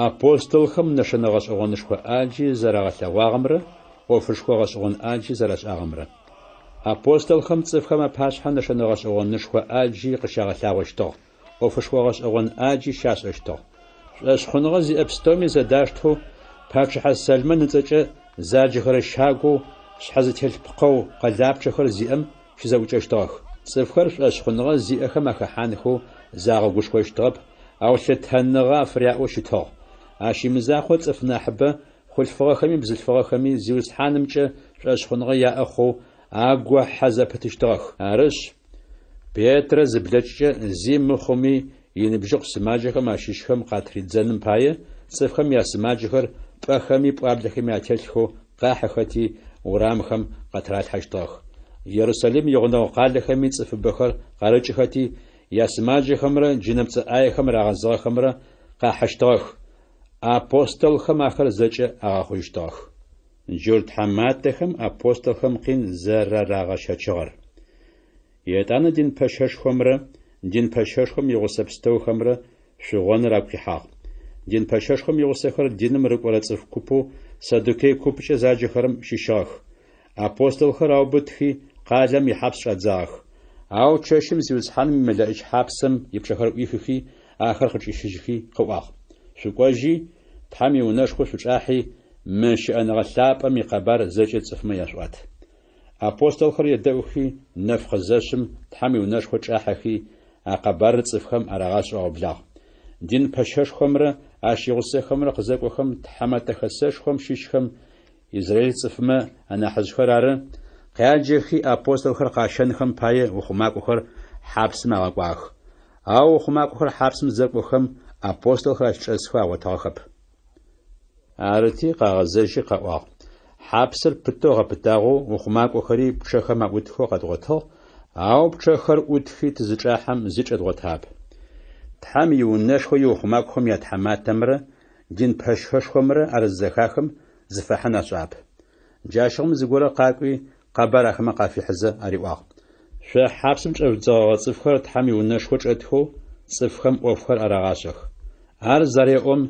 Апостолхэм нэшэнэ гъэшӏэгъонышхуэ ӏаджи зэрагъэлъэгъуагъэмрэ ӏуэхушхуэ гъэшӏэгъон ӏаджи зэрашӏагъэмрэ. Апостолхэм цӏыфхэм апащхьэ нэшэнэ гъэшӏэгъонышхуэ ӏаджи къыщагъэлъагъуэщтыгъ, ӏуэхушхуэ гъэшӏэгъон ӏаджи щащӏэщтыгъ. Шӏуэщхъуныгъэ зиӏэ задэщтэу Папщыхьэ Сэлмэ ныцӏэкӏэ заджэхэр щагуэу щхьэзэтелъ пкъэу къэлапчъэхэр зиӏэм щызэӏукӏэщтыгъэх. Цӏыфхэр шӏуэщхъуныгъэ зиӏэхэм ахэхьанхэу загъэгушхуэщтыгъэп, ау лъытэныгъэ афэраӏуэу щытыгъ. Ащимызахъуэ цӏыф нахьыбэ хъулъфыгъэхэми бзылъфыгъэхэми зиусхьанымкӏэ шӏуэщхъуныгъэ яӏэхъуу агуэ хьэ зэпытыщтыгъэх. Арыщ Петрэ зыблэкӏкӏэ зи мыхъуми и ныбжьыкъу сымаджэхэм ащищхэм къатридзэным пае цӏыфхэм я сымаджэхэр пӏэхэми пӏуаблэхэми ятелъхэу къахьэхэти урамхэм къатралъхьэщтыгъэх. Иерусалим и гъунэгъу къалэхэми цӏыфыбэхэр къарыкӏыхэти я сымаджэхэмрэ джынапцӏэ ӏаехэмрэ рагъэзыгъэхэмрэ къахьэщтыгъэх. Апостолхэм ахэр зэкӏэ агъэхъужьыщтыгъэх. Джор тхьэматэхэм апостолхэм къин зэрырагъэщэчыгъэр. Етӏанэ дин пэшэшхуэмрэ дин пэшэшхуэм и гъусэ пстэухэмрэ шъугъуэныр агуихьагъ. Дин пэшэшхуэм и гъусэхэр диным рыкӏуэрэ цӏыху купу Садукей купкӏэ заджэхэрэм щищыгъэх. Апостолхэр аубытхи къалэм и хьэпс щӏадзагъэх. Ау чэщым зиусхьаным и мэлыӏыкӏ хьапсэм и пчъэхэр ӏуихыхи ахэр къыкӏищыжьхи къыӏуагъ. Шъукӏуэжи Тхьэм и унэшхуэ шъучӏахьи мы щыӏэныгъэ лъапӏэм и къэбар зэкӏэ цӏыфмэ яшӏуат. Апостолхэр едэӏухи нэф къызэщым Тхьэм и унэшхуэ кӏахьэхи а къэбарыр цӏыфхэм арагъэщӏэгъуэблагъ. Дин пэшэшхуэмрэ ащ и гъусэхэмрэ къызэкӏуэхэм тхьэматэхэсэшхуэм щищхэм Израиль цӏыфмэ анахьыжьхэр ары. Къяджэхи апостолхэр къащэнхэм пае ухъумакӏуэхэр хьапсым агъэкӏуах. Ауэ ухъумакӏуэхэр хьапсым зэкӏуэхэм апостолхэр ащыкӏэсхыу агъуэтыгъэхэп. Арыти къагъэзэжи къэӏуагъ. Хьапсыр пытӏэу гъэпытагъэу ухъумакӏуэхэри пчъэхэм аӏутхэу къэдгъуэтыгъ, ауэ пчъэхэр ӏутхи тызыкӏахьэм зыкӏ эдгъуэтап. Тхьэм и унэшхуэ и ухъумакӏуэхэм я тхьэматэмрэ дин пэшхэшхуэмрэ арыззэхахэм зыфэхьын ащӏап. Джащагъым зыгуэрэ къакӏуи къэбар ахэмэ къафихьызэ ариӏуагъ. Шъо хьапсым кӏэвдзэгъэ цӏыфхэр Тхьэм и унэшхуэ чӏэтхэу цӏыфхэм ӏофхэр арагъашъэх. Ар зареӏом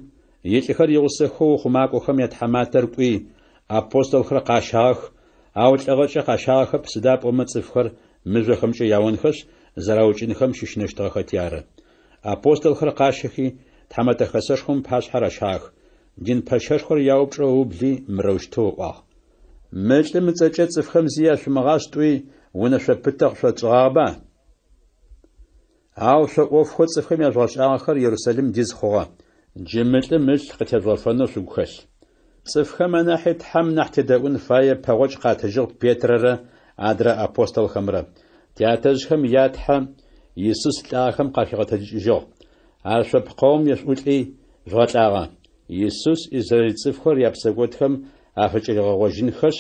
илӏыхэр игъусэхэу ухъумакӏуэхэм я тхьэматэр кӏуи апостолхэр къащагъэх, ауэ лӏэгъэкӏэ къащагъэхэп сыда пӏомэ цӏыфхэр мыжъохэмкӏэ яонхэщ зэраукӏынхэм щыщынэщтыгъэхэти ары. Апостолхэр къащэхи тхьэматэхэсэшхуэм пащхьэр ащагъэх. Дин пэшэшхуэр яупчӏэ убли мырэущтэу ыӏуагъ. Мы лӏымыцӏэкӏэ цӏыфхэм зи яшъумыгъащтӏуи унэ шъопытэ къыщӏэчӏыгъагъэба? Ауэ шъо ӏофхэр цӏыфхэм яжъугъэшӏагъэхэр Иерусалим диз хъугъэ. Джымылӏым мылъ къытезгъэфэнэу шъугу хэлъ. Цӏыфхэм анахьи Тхьэм нахь тедэӏун фае пэгъуэкӏ къатыжьыгъ Петрэрэ адрэ апостолхэмрэ. Тятэжъхэм ятхьэ Иисус лӏагъэхэм къахигъэтэлӏыкӏыжьыгъ. Ар шъопкъэум ешӏулӏи жъугъэлӏагъэ. Иисус Израиль цӏыфхэр я псэкӏуэдхэм афыкӏэригъэгъуэжьынхэщ.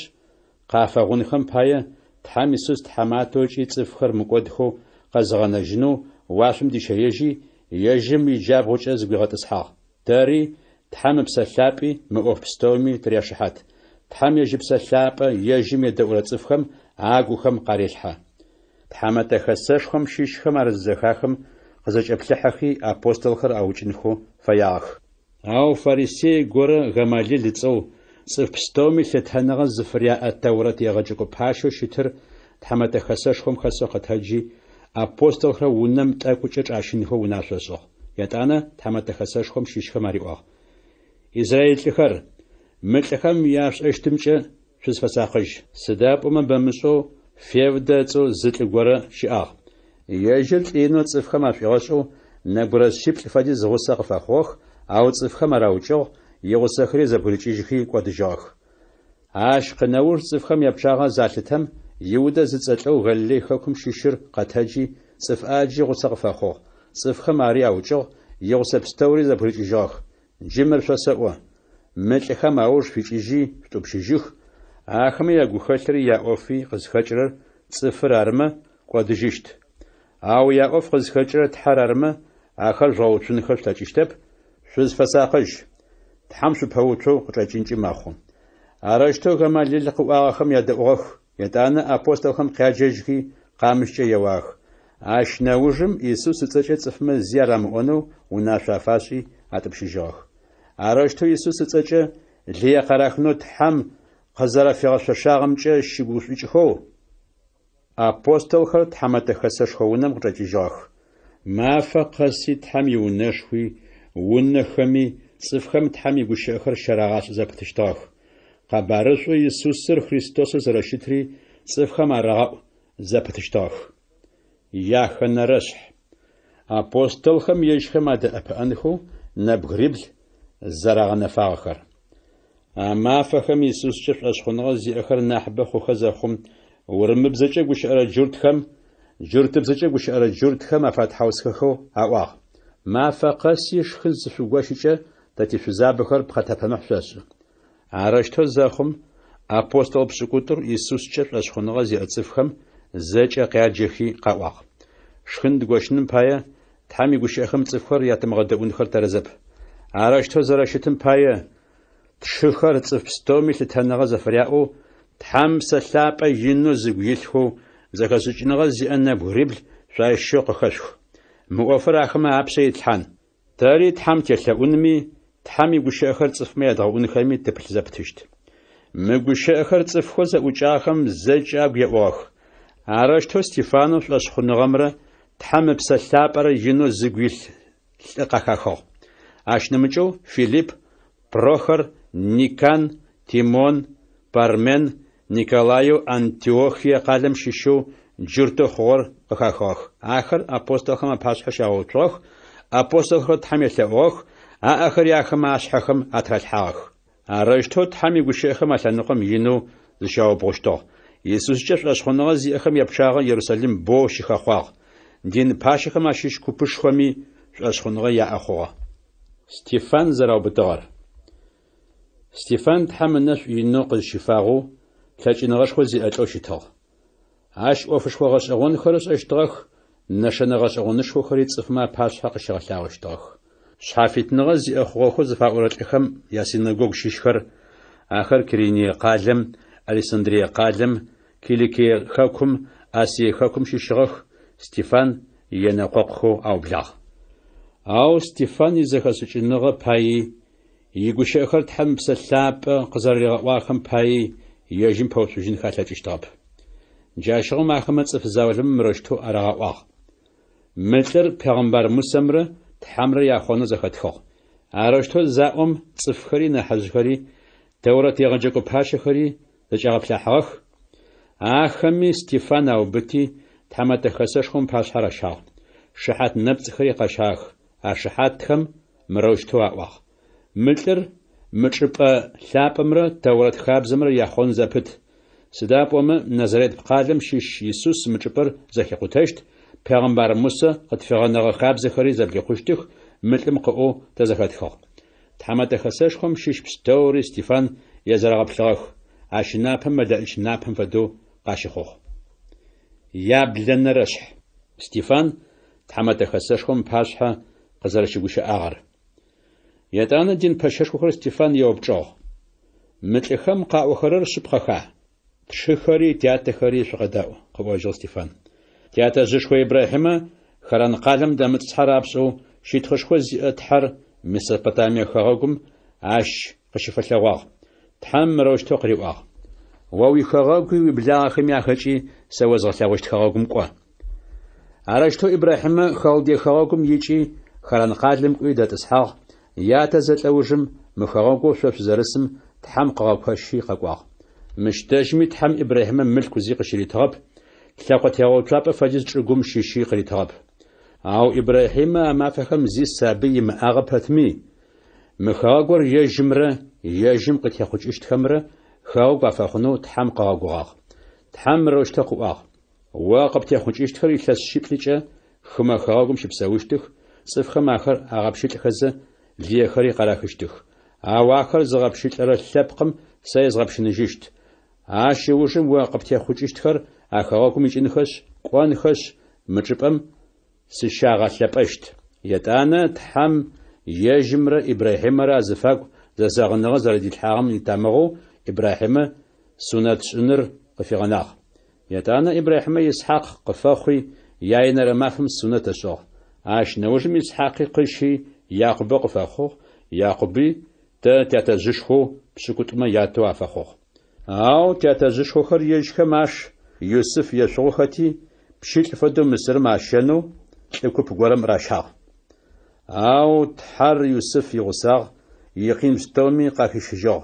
Къафэгъунхэм пае Тхьэм Иисус тхьэматэу кӏи цӏыфхэр мыкӏуэдхэу къэзыгъэнэжьынэу уашъом дищэежьи ежьым и джабгъукӏэ зыгуигъэтӏысхьагъ. Дэри Тхьэм ыпсэлъапӏи мы ӏоф пстэуми тыряшыхьат. Тхьэм ежьыпсэлъапӏэ ежьым едэӏурэ цӏыфхэм агухэм къарелъхьэ. Тхьэматэхэсэшхуэм щищхэм арыззэхахэм къызэкӏэплъыхьэхи апостолхэр аукӏынхэу фэягъэх. Ауэ фарисей горэ Гамалил ыцӏэу цӏыф пстэуми лъытэныгъэ зыфыряӏэ Тэурэт егъэджэгу пашэу щытыр тхьэматэхэсэшхуэм хэсэу къэтэджи апостолхэр унэм тӏэкӏукӏэ кӏашынхэу унащӏэщӏыгъ. Етӏанэ тхьэматэхэсэшхуэм щищхэм ариӏуагъ. Израильльхэр ملخم ياششتمچ شوز فساخج سدابوم بمسو فيوداتو زتلغورا شياغ يجل إنو تصفخم أفيغشو نبرز شبل فادي زغساق فاخوخ أو تصفخم راوچو يغساخري زبوليجيجي قدجاخ عاش قناور تصفخم يبشاغا زالتهم يودا زتسلو غلي خكم شيشر قتاجي صفاجي غساق فاخوخ صفخم عري أوچو يغسابستوري زبوليجيجاخ جمر فساقوا ملخم أورش فيجيجي فتوبشيجيخ آخم يغو خلري يا أوفي قزخجرر صفر أرما قدجيشت أو يا أف قز خجرة تحررمة آخر جاوتشون خش تجشتب شوز فساقج تحمش بهوتشو قرجينجي ماخو أرشتو كما للقوا آخم يدأوخ يدانا أبوستوخم قاججكي قامشجي يواخ أشناوجم يسوس تسجد صفم زيارة مؤنو وناشافاشي أتبشجاخ أرشتو يسوس تسجد ليا قراخنو تحم قزر في غشاشاغمجي شيغوشيجخو أبوستل خرط حمت خسش خونم قرجيجاخ ما فقسي تحمي ونشوي ونخمي صفخم تحمي بوشخر شراغاش زبتشتاخ قبارشو يسوسر خريستوس زرشتري صفخم رغاو زبتشتاخ ياخن رشح أبوستل خم يشخم أد أبأنخو نبغربل زرغ نفاخر ما فخم يسوس شف أشخنغ زي أخر نحبخو خزخم ورمبزجة وش أرى جرتهم جرتبزجة وش أرى جرتهم أفتحوسخو أواغ ما فقسيش خز شواشيجة تاتي شزابخر بخطة محشاش عرشتو زاخم أبوستل بسكوتر يسوس شف أشخنغ زي أتصفهم زجة قاجخي قواغ شخند قوشنم بايا تحامي قوش أخم تصفخر ياتمغدأون خر ترزب عرشتو زراشتم بايا تشخر تصفستومي لتهنغ زفرياؤو تحم سلابة جنو زغيلخو زكاسوچنغا زيانا بغربل شايشو قخشخ مؤفر اخما ابسي تحان تاري تحم تلأونمي تحمي غوشاخر صفمي داون خيمي تبل زبتشت مغوشاخر صفخو زوچاخم زجاب يواخ عرشتو ستيفانو لاشخنغمره تحم بسلابة جنو زغيل قخخو اشنمچو فيليب بروخر نيكان تيمون بارمن نيكولايو أنتيوخيا قادم شيشو جرتو خور قخاخ آخر أبوستوخم أباسحش أوتروخ أبوستوخ تحمي لأوخ آخر ياخم أشحخم أترالحاخ أرشتو تحمي قشيخم أتنقم ينو زشاو بوشتو يسوس جف أشخنغ زيخم يبشاغ يروساليم بو شيخاخواغ دين باشخم أشيش كوبشخمي أشخنغ يا أخوغ ستيفان زراو بتغر ستيفان تحمنش ينوق الشفاغو تلاجينغاش خوزي أتوشيتاغ عاش أوفش خوغاش أغون خرس أشتغخ نشنغاش أغونش خوخريت صفما باش حق شغلاوشتاغ شحافيت نغزي أخوغ خوز فاورات إخم ياسينغوغ شيشخر آخر كريني قادم أليسندريا قادم كيليكي خاكم آسي خاكم شيشغخ ستيفان ينقوقخو أو بلاغ أو ستيفان يزخسوچينغا باي يغوشاخر تحم بسلاب قزر واخم باي يجيم بوسوجين خاتلاجشتاب جاشغ ماخم صف زاولم مرشتو أرغاواغ ملتر پیغمبر مسمر تحمر ياخونه زخاتخو أرشتو زاوم صفخري نحزخري دورت يغجكو باشخري زجاغ بلاحغخ آخمي ستيفان أو بتي تحمت خسشخم باشحر شاغ شحات نبتخري قشاخ أشحاتخم مروشتو أواغ ملتر مچربا لاپمره تورات خابزمره ياخون زبت سدابوم نظرت بقادم شيش يسوس مچبر زكي قوتشت پیغمبر موسى قد فغنغ خابز خري زبلي خوشتخ ملتم قو تزخاتخ تحمت خسشخم شيش بستوري ستيفان يزرغ بلغخ عشناپم مدالش ناپم فدو قاشخوخ يابلن رشح ستيفان تحمت خسشخم باشحه قزرشگوش اغر يتانا دين باششخو ستيفان يوبچو متلخم قاوخرر شبخخا تشخري تياتخري شغداو قواجو ستيفان تياتا زشخو ابراهيم خران قالم دمت صحرابسو شيتخشخو زيتحر مسوبوتاميا خاغوم عاش قشفلواغ تحم روشتو قريواغ واوي خاغوي بلا خميا خچي سوزغلاوشت خاغوم قوا عرشتو ابراهيم خالدي خاغوم يچي خران قالم قيدت اسحاق ياتا زتلوجم مخاغو شوف زرسم تحم قاقشي قاقواغ مشتاجمي تحم إبراهيم ملك وزي قشري تغب تلاقت يغوطلاب فجز ترقم شيشي قري تغب أو إبراهيم ما فهم زي سابي ما أغبهتمي مخاغور يجم قد يخوش اشتخمره خاو قفاخنو تحم قاقواغ تحم روش تقواغ واقب تيخوش اشتخر يتلاس شبلجة خما خاوغم شبساوشتخ صفخ ماخر أغبشت خزة ليخري قراخشتخ أواخر زغبشت أرى اللبقم سيزغبش نجشت عاش يوجم واقب تيخوش اشتخر أخاوغم يجنخش قوانخش مجبم سشاغة لبشت يتانا تحم يجمر إبراهيم رازفاق زاغنغ زردي الحرام يتامغو إبراهيم سنة سنر قفيغناغ يتانا إبراهيم يسحاق قفاخي ياينر مافهم سنة سوغ عاش نوجم يسحاقي قشي يعقب قفاخو يعقبي تاتزشخو بسكوتما ياتو عفاخو أو تاتزشخو خر يجخ ماش يوسف يسوختي بشيت فدو مصر ماشنو تكوب غورم راشاغ أو تحر يوسف يغساغ يقيم ستومي قاكي شجاغ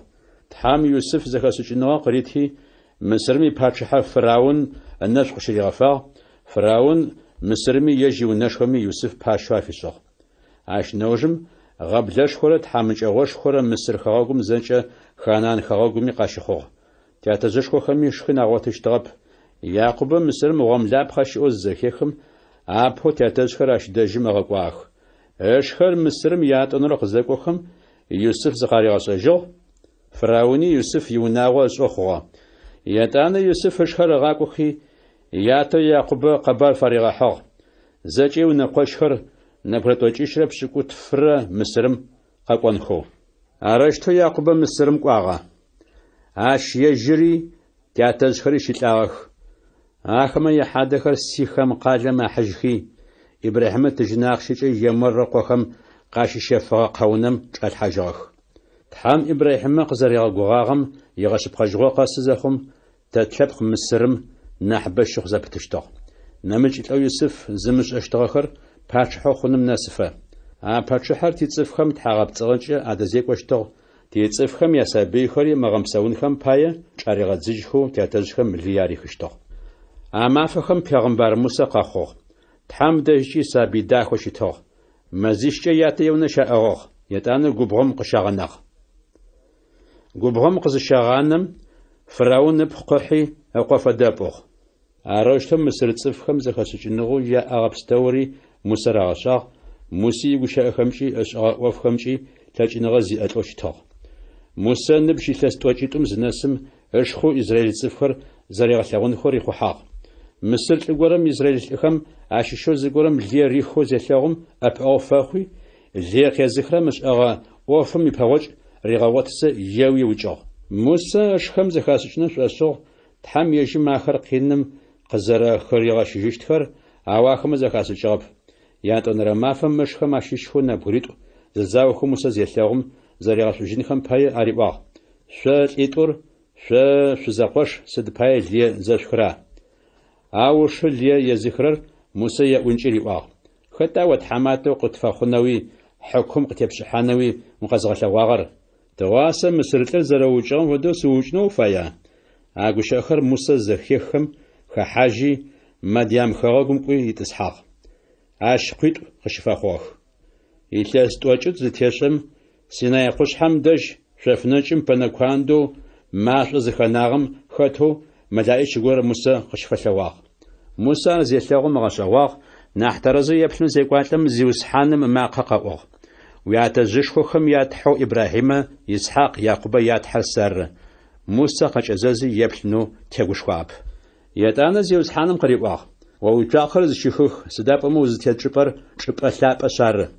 تحام يوسف زكاسوچنوا قريتي مصرمي باتشحر فراون الناس قشري غفاغ فراون مصرمي يجي ونشخمي يوسف باشوا في سوغ عاش نوجم غبلش خورة تحامج أغوش خورة مصر خواغم زنچة خانان خواغمي قاشخوغ تياتزش خوخمي شخين أغواتش تغب يعقوب مصر مغام لاب خاش أوز زكيخم أبهو تياتزش خراش دجم أغاقواخ أشخر مصرم ياتنرق زكوخم يوسف زقاري غاسجو فراوني يوسف يوناغو أسوخوا ياتانا يوسف أشخر غاقوخي ياتو يعقوب قبال فريغا حوغ زكي ونقوشخر نبرتوچيشرب سكوت فر مصرم قاقوانخو أرشتو يعقوب مصرم قواغا عاش يجري تياتزخري شتلاغخ آخما يحادخر سيخم قالما حجخي إبراهيم تجناخ شيء يمر قوخم قاشي شفا قونم قال حاجخ تحام إبراهيم قزر يغاغم يغشب قجغو قاسزخم تتلبخ مصرم نحبش شخ زبتشتو نمج إلو يوسف زمش أشتغخر باتشحو خنم ناسفة باتشحر تيتصفخم تحاغب تغنشي عدزيك واشتغ تيتصفخم يسابي خوري مغمساونخم باية چاريغا زيجخو تياتزخم لياري خشتغ فخم پیغمبر موسى قاخوغ تحام دهشي سابي داخو شتغ مزيشچ ياتي ونشا أغوغ يتانا قبغم قشاغناغ قبغم قزشاغانم فراون بقحي أقوف دابوغ أروشتم مصر تصفخم زخاسوچنغو يا أغبستوري موسى راغشاغ موسى يقوشا أخمشي أشغا وفخمشي تاچنغا زي أتوشتغ موسى نبشي ثلاثتوچيتم زناسم أشخو إزرائيل تصفخر زريغ خوري خوحاغ مصر تلقورم إزرائيل تلقم عشيشو زيقورم ليه ريخو زيتلاغم أبقاو فاخوي ليه قيازخرا مش أغا وفم يبهوج ريغاواتس ياوي وجاغ موسى أشخم زخاسوچنا سواسوغ تحام يجي ماخر قينم قزر خريغا شجشتخر أواخم زخاسوچغب يانتون رمافم مشخم عشيشو نبغريتو زاوخو موسى زيتلاغم زريغا سوجينخم باي أريباغ شوال إيطور شزاقوش سد باي ليه زشخرا أوش ليه يزخرر موسى يأونجري واغ خطا وتحماتو قطفا خنوي حكم قتبشحانوي مقزغة واغر تواسا مسرتل زروجان ودو سوجنو فايا أغوش أخر موسى زخيخم خحاجي مديام خراغم قوي يتسحاق عاشقيت خشفا خوخ يتلاس توجد زتيشم سيناي قوش حمدج شفنجم بناكواندو ماش زخناغم خطو ملايش غور موسى خشفا واغ موسى زيتلاغم غشواغ نحترزي يبشن زيقواتلم زيوسحانم ما قاقاوغ وياتزشخوخم ياتحو إبراهيم يسحاق يعقوب ياتحسر موسى قشزازي يبشنو تيغوشواب ياتانا زيوسحانم قريبواغ ووجاخر زشيخوخ سداب موز تيجبر شبألاب أشار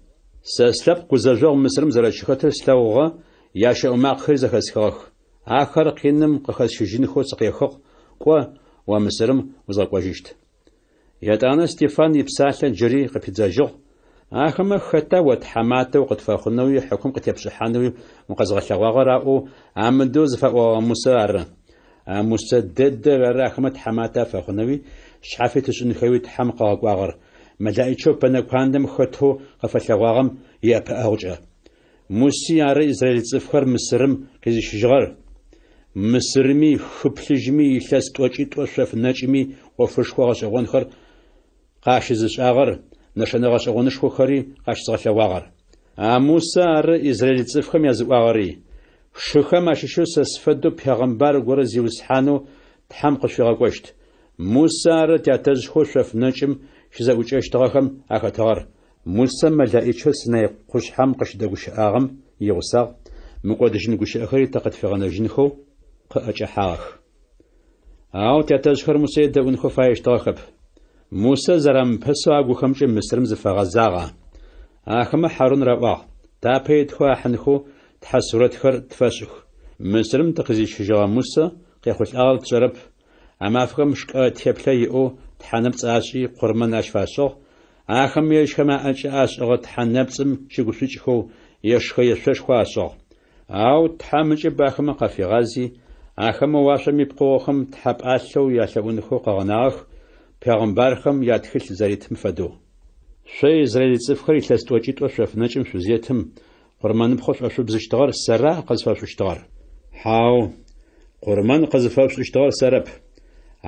سأسلب قزاجوغ مصرم زرشخوتر سلاوغ ياشا أماقخر زخسخوخ آخر قينم قخز شجينخو سقيخوخ قوى ومصرم وزاقواجيشت ياتانا ستيفان يبساحل جري قبيزاجوغ آخما خطا وتحماته وقد فاخنوي حكم قد يبشحانوي مقزغة واغراء عمدوز فاو مسار مسدد راخما تحماته فاخنوي شحافي تشنخوي تحمقا واغر ملايشو بناكواندم خطو قفل واغم يابا أوجه Муси ары Израиль цыфхэр Мысырым къизищыжьыгъэр. Мысырми хыплъыжьми илъэс тӏокӏитӏо шъоф нэкӏми ӏофышхо гъэшӏэгъонхэр къащызышӏагъэр, нэшэнэ гъэшӏэгъонышхохэри къащызгъэлъэгъуагъэр. А Мусэ ары Израиль цыфхэм языӏуагъэри. Шыхэм ащыщэу сэ сыфэдэу пегъэмбар горэ зиусхьанэу Тхьэм къышъуигъэкӏощт. Мусэ ары тятэжъхэу шъоф нэкӏым щызэӏукӏэщтыгъэхэм ахэтыгъэр. Мусэ мэлаӏикӏэ Синай къушъхьэм къыщыдэгущыӏагъэм игъусагъ, мыкӏодыжьын гущыӏэхэри тэ къытфигъэнэжьынхэу къыӏэкӏыхьагъэх. Ау тятэжъхэр Мусэ едэӏунхэу фаещтыгъэхэп. Мусэ зэрамыпэсэу агухэмкӏэ Мысырым зыфэгъэзагъэ. Ахэмэ Хьарун раӏуагъ: Тапэ етхэу ахьынхэу Тхьэ сурэтхэр тфэшӏых. Мысырым тыкъызищыжьыгъэ Мусэ къехъулӏагъэр тшӏэрэп. А мафэхэм шкӏэ теплъэ иӏэу тхьэнэпцӏ ашӏи къурмэн ащ фашӏыгъ. Ахэм ежьхэм аӏэкӏэ ашӏыгъэ тхьэнэпцӏым щыгушъукӏхэу ешхэ ешъошхо ашӏыгъ. Ау тхьэмыкӏэ бахэмэ къафигъази, ахэмэ уашъоми пкъыгъохэм тхьэпӏалъэу ялъэӏунхэу къэгъэнагъэх, пегъэмбархэм ятхылъ зэритым фэдэу. Шъо Израиль цыфхэр илъэс тӏокӏитӏо шъоф нэкӏым шъузетым къурмэныпхъо шъошъубзыщтыгъэр сэра къызфэшъущтыгъэр. Хьау, къурмэн къызфэшъущтыгъэр сэрэп.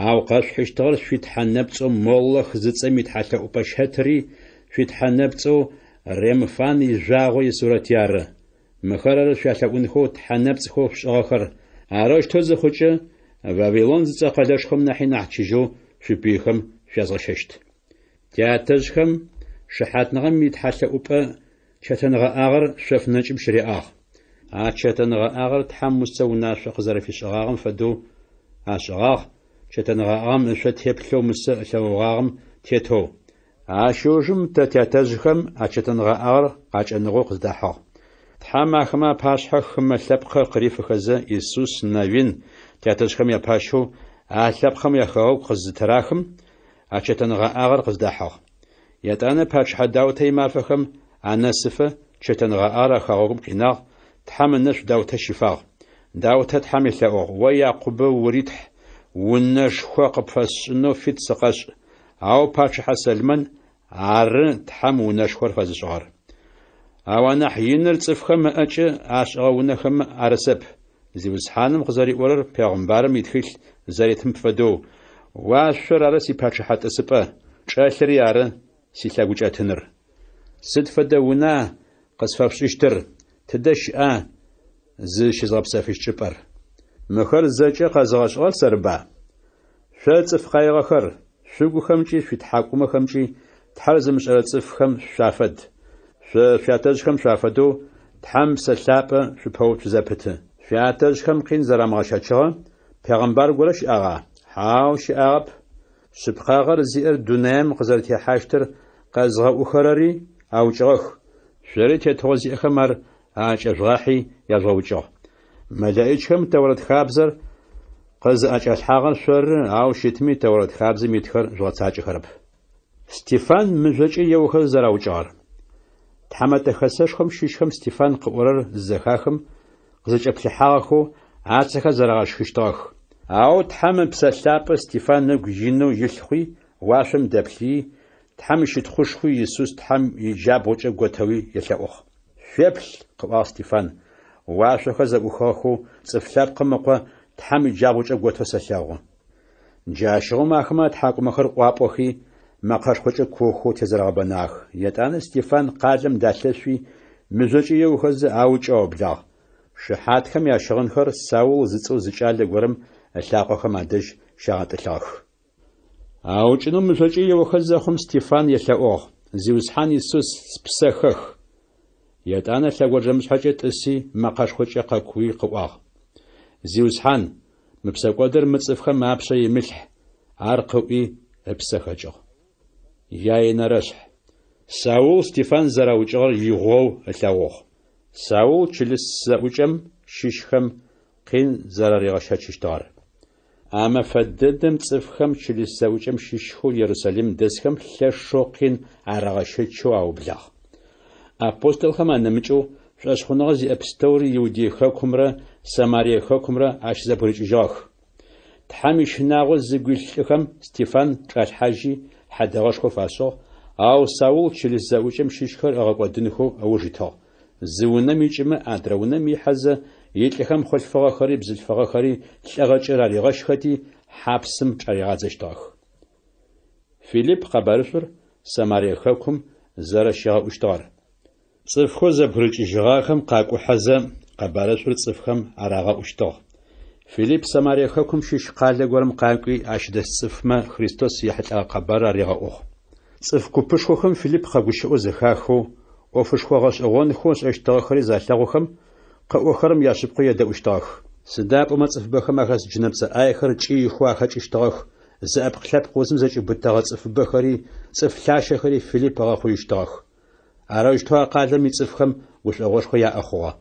Ау къэшъухьыщтыгъэр шъуитхьэнэпцӏэу Молох зыцӏэм итхьэлъэӏупӏэ щхьэтри, шъуитхьэнэпцӏэу Ремфан ижъуагъо исурэти ары. Мыхэр ары шъуялъэӏунхэу тхьэнэпцӏхэу пшӏыгъэхэр. Арэущтэу зыхъукӏэ Вавилон зыцӏэ къэлэшхэм нахьи нахь чыжьэу шъуипыехэм шъуязгъэщэщт. Тятэжъхэм шыхьатныгъэм итхьэлъэӏупӏэ чэтэнэгъэӏагъэр шъоф нэкӏым щыреӏагъ. А чэтэнэгъэӏагъэр Тхьэм Мусэ унашъо къызэрэфишӏыгъагъэм фэдэу ашӏыгъагъ. Чэтэнэгъэӏагъэм ышъо теплъэу Мусэ ылъэгъугъагъэм тетэу. Ащыужым тэ тятэжъхэм а чэтэнэгъэӏагъэр къакӏэныгъэу къыздахьыгъ. Тхьэм ахэмэ апашъхьэ хымэ лъэпкъхэр къырифыхэзэ Исус, Навин тятэжъхэм япащэу а лъэпкъхэм яхэгъэгу къызытэрахым а чэтэнэгъэӏагъэр къыздахьыгъ. Ятӏанэ пачхьэ Даутэ имафэхэм анэсыфэ чэтэнэгъэӏагъэр ахэгъэгум къинагъ. Тхьэм ынэшъу Даутэ щыфагъ. Даутэ Тхьэм елъэӏугъ: О Якъубэ уритхь, унэшхо къыпфэсшӏынэу фит сыкъэшӏ. Ау пачхьэ Сэлмэн ары Тхьэм унэшхор фэзышӏыгъэр. Ау анахь иныр цӏыфхэм ыӏэкӏэ ашӏыгъэ унэхэмэ арысэп. Зиусхьаным къызэриӏорэр пегъэмбарым итхылъ зэритым фэдэу: Уашъор ары сипачхьэ тӏысыпӏэ, чӏэлъыри ары силъэгукӏэтыныр. Сыд фэдэ уна къысфэпшӏыщтыр? Тыдэ щыӏа зыщызгъэпсэфыжь чӏыпӏэр? Мыхэр зэкӏэ къэзыгъэшӏыгъэр сэрыба? Шъо цӏыф къаигъэхэр, шъугухэмкӏи шъуитхьакӏумэхэмкӏи Тхьэр зымышӏэрэ цӏыфхэм шъуафэд. Шъуятэжъхэм шъуафэдэу Тхьэм псэлъапӏэ шъупэу шъузэпыты. Шъуятэжъхэм къин зэрамыгъэщэчыгъэ пегъэмбар горэ щыӏагъа? Хьау, щыӏагъэп. Шъыпкъагъэр зиӏэр дунэем къызэрытехьащтыр къэзгъэӏухэрэри аукӏыгъэх. Шъори тетыгъо зиӏэхэм ар акӏэжъугъахьи язгъэукӏыгъ. Мэлаӏикӏхэм Тэурэт хабзэр къызыӏэкӏэлъхьагъэр шъоры, ау щытми Тэурэт хабзэм итхэр жъугъэцакӏэхэрэп. Стефан мыжъокӏэ еухэр зэраукӏыгъэр. Тхьэмэтэхэсэшхом щыщхэм Стефан къыӏорэр зэхахэм къызыкӏэплъыхьагъэхэу ацэхэр зэрагъэшхыщтыгъэх. Ау Тхьэм псэлъапӏэ Стефан ыгу инэу илъхъуи, уашъом дэплъи, Тхьэм ищытхъушхуи Исус Тхьэм иджабгъокӏэ готэуи елъэӏугъ. Шъуеплъ, къыӏуагъ Стефан, уашъохэр зэӏухыгъэхэу цӏыф лъэпкъым ыкъо Тхьэм иджабгъокӏэ готэу сэлъэгъу. Джащыгъом ахэмэ тхьакӏумэхэр ӏуапӏохи, мэкъэшхокӏэ куохэу тезэрагъэбэнагъэх. Ятӏанэ Стефан къалэм далъэшъуи мыжъокӏэ еухэзэ аукӏэу ыблагъ. Шыхьатхэм ящыгъынхэр Саул зыцӏэу зыкӏалэ горэм лъакъохэм адэжь щагъэтӏылъыгъэх. Аукӏынэу мыжъокӏэ еухэзэ хъум Стефан елъэӏугъ: Зиусхьан Исус спысэхэх. Ятӏанэ лъэгуажэмышъхьэкӏэ тӏыси мэкъэшхокӏэ къэкуи къыӏуагъ: Зиусхьан, мы псэкӏодыр мы цӏыфхэм апшъэ имылъ, ар къыӏуи ыпсэхэкӏыгъ. Яинэрэшъхь. Саул Стефан зэраукӏыгъэр игъоу ылъэгъугъ. Саул чылыс зэӏукӏэм щыщхэм къин зэраригъэщэчыщтыгъэр. Амэфэдэдэм цӏыфхэм чылыс зэӏукӏэм щыщхэу Иерусалим дэсхэм лъэшэу къин арагъэщэчэу аублагъ. Апостолхэм анэмыкӏэу шӏошъхъуныгъэ зиӏэ пстэури Иудые хэкумрэ Самарие хэкумрэ ащызэбгырыкӏыжьыгъэх. Тхьэм ишынагъо зыгуилъыхэм Стефан чӏалъхьажьи хьэдэгъэшхо фашъыгъ, ау Саул чылыс зэӏукӏэм щыщхэр ыгъэкӏодынхэу ыуж итыгъ. زونم يجمع أدرونم يحزة يتلهم خلفها خري بزلفها خري لغجر رغش خدي حبسم شريعزشتاخ فيليب خبرشر سماريا خكم زرشيا أشتار صفخو زبرج جغاخم قاقو حزة قبرشر صفخم عراغا أشتاخ فيليب سماريا خكم شش قال لغورم قاقوي أشد صفما خريستوس يحل قبر رغاوخ صفكو بشخوخم فيليب خاقوشو زخاخو وفشخوغاش أغون خوش أشتاخري زالتاغوخم قاوخرم ياشبقو يدا أشتاخ سداب ومصف بخم أخس جنبس آيخر جي خواخج اشتاخ زأب خلاب قوزم زج بتاغ صف بخري صف لاشخري فيليب أغاخو يشتاخ أراجتوا قادم يصفخم وش أغوش خويا أخوه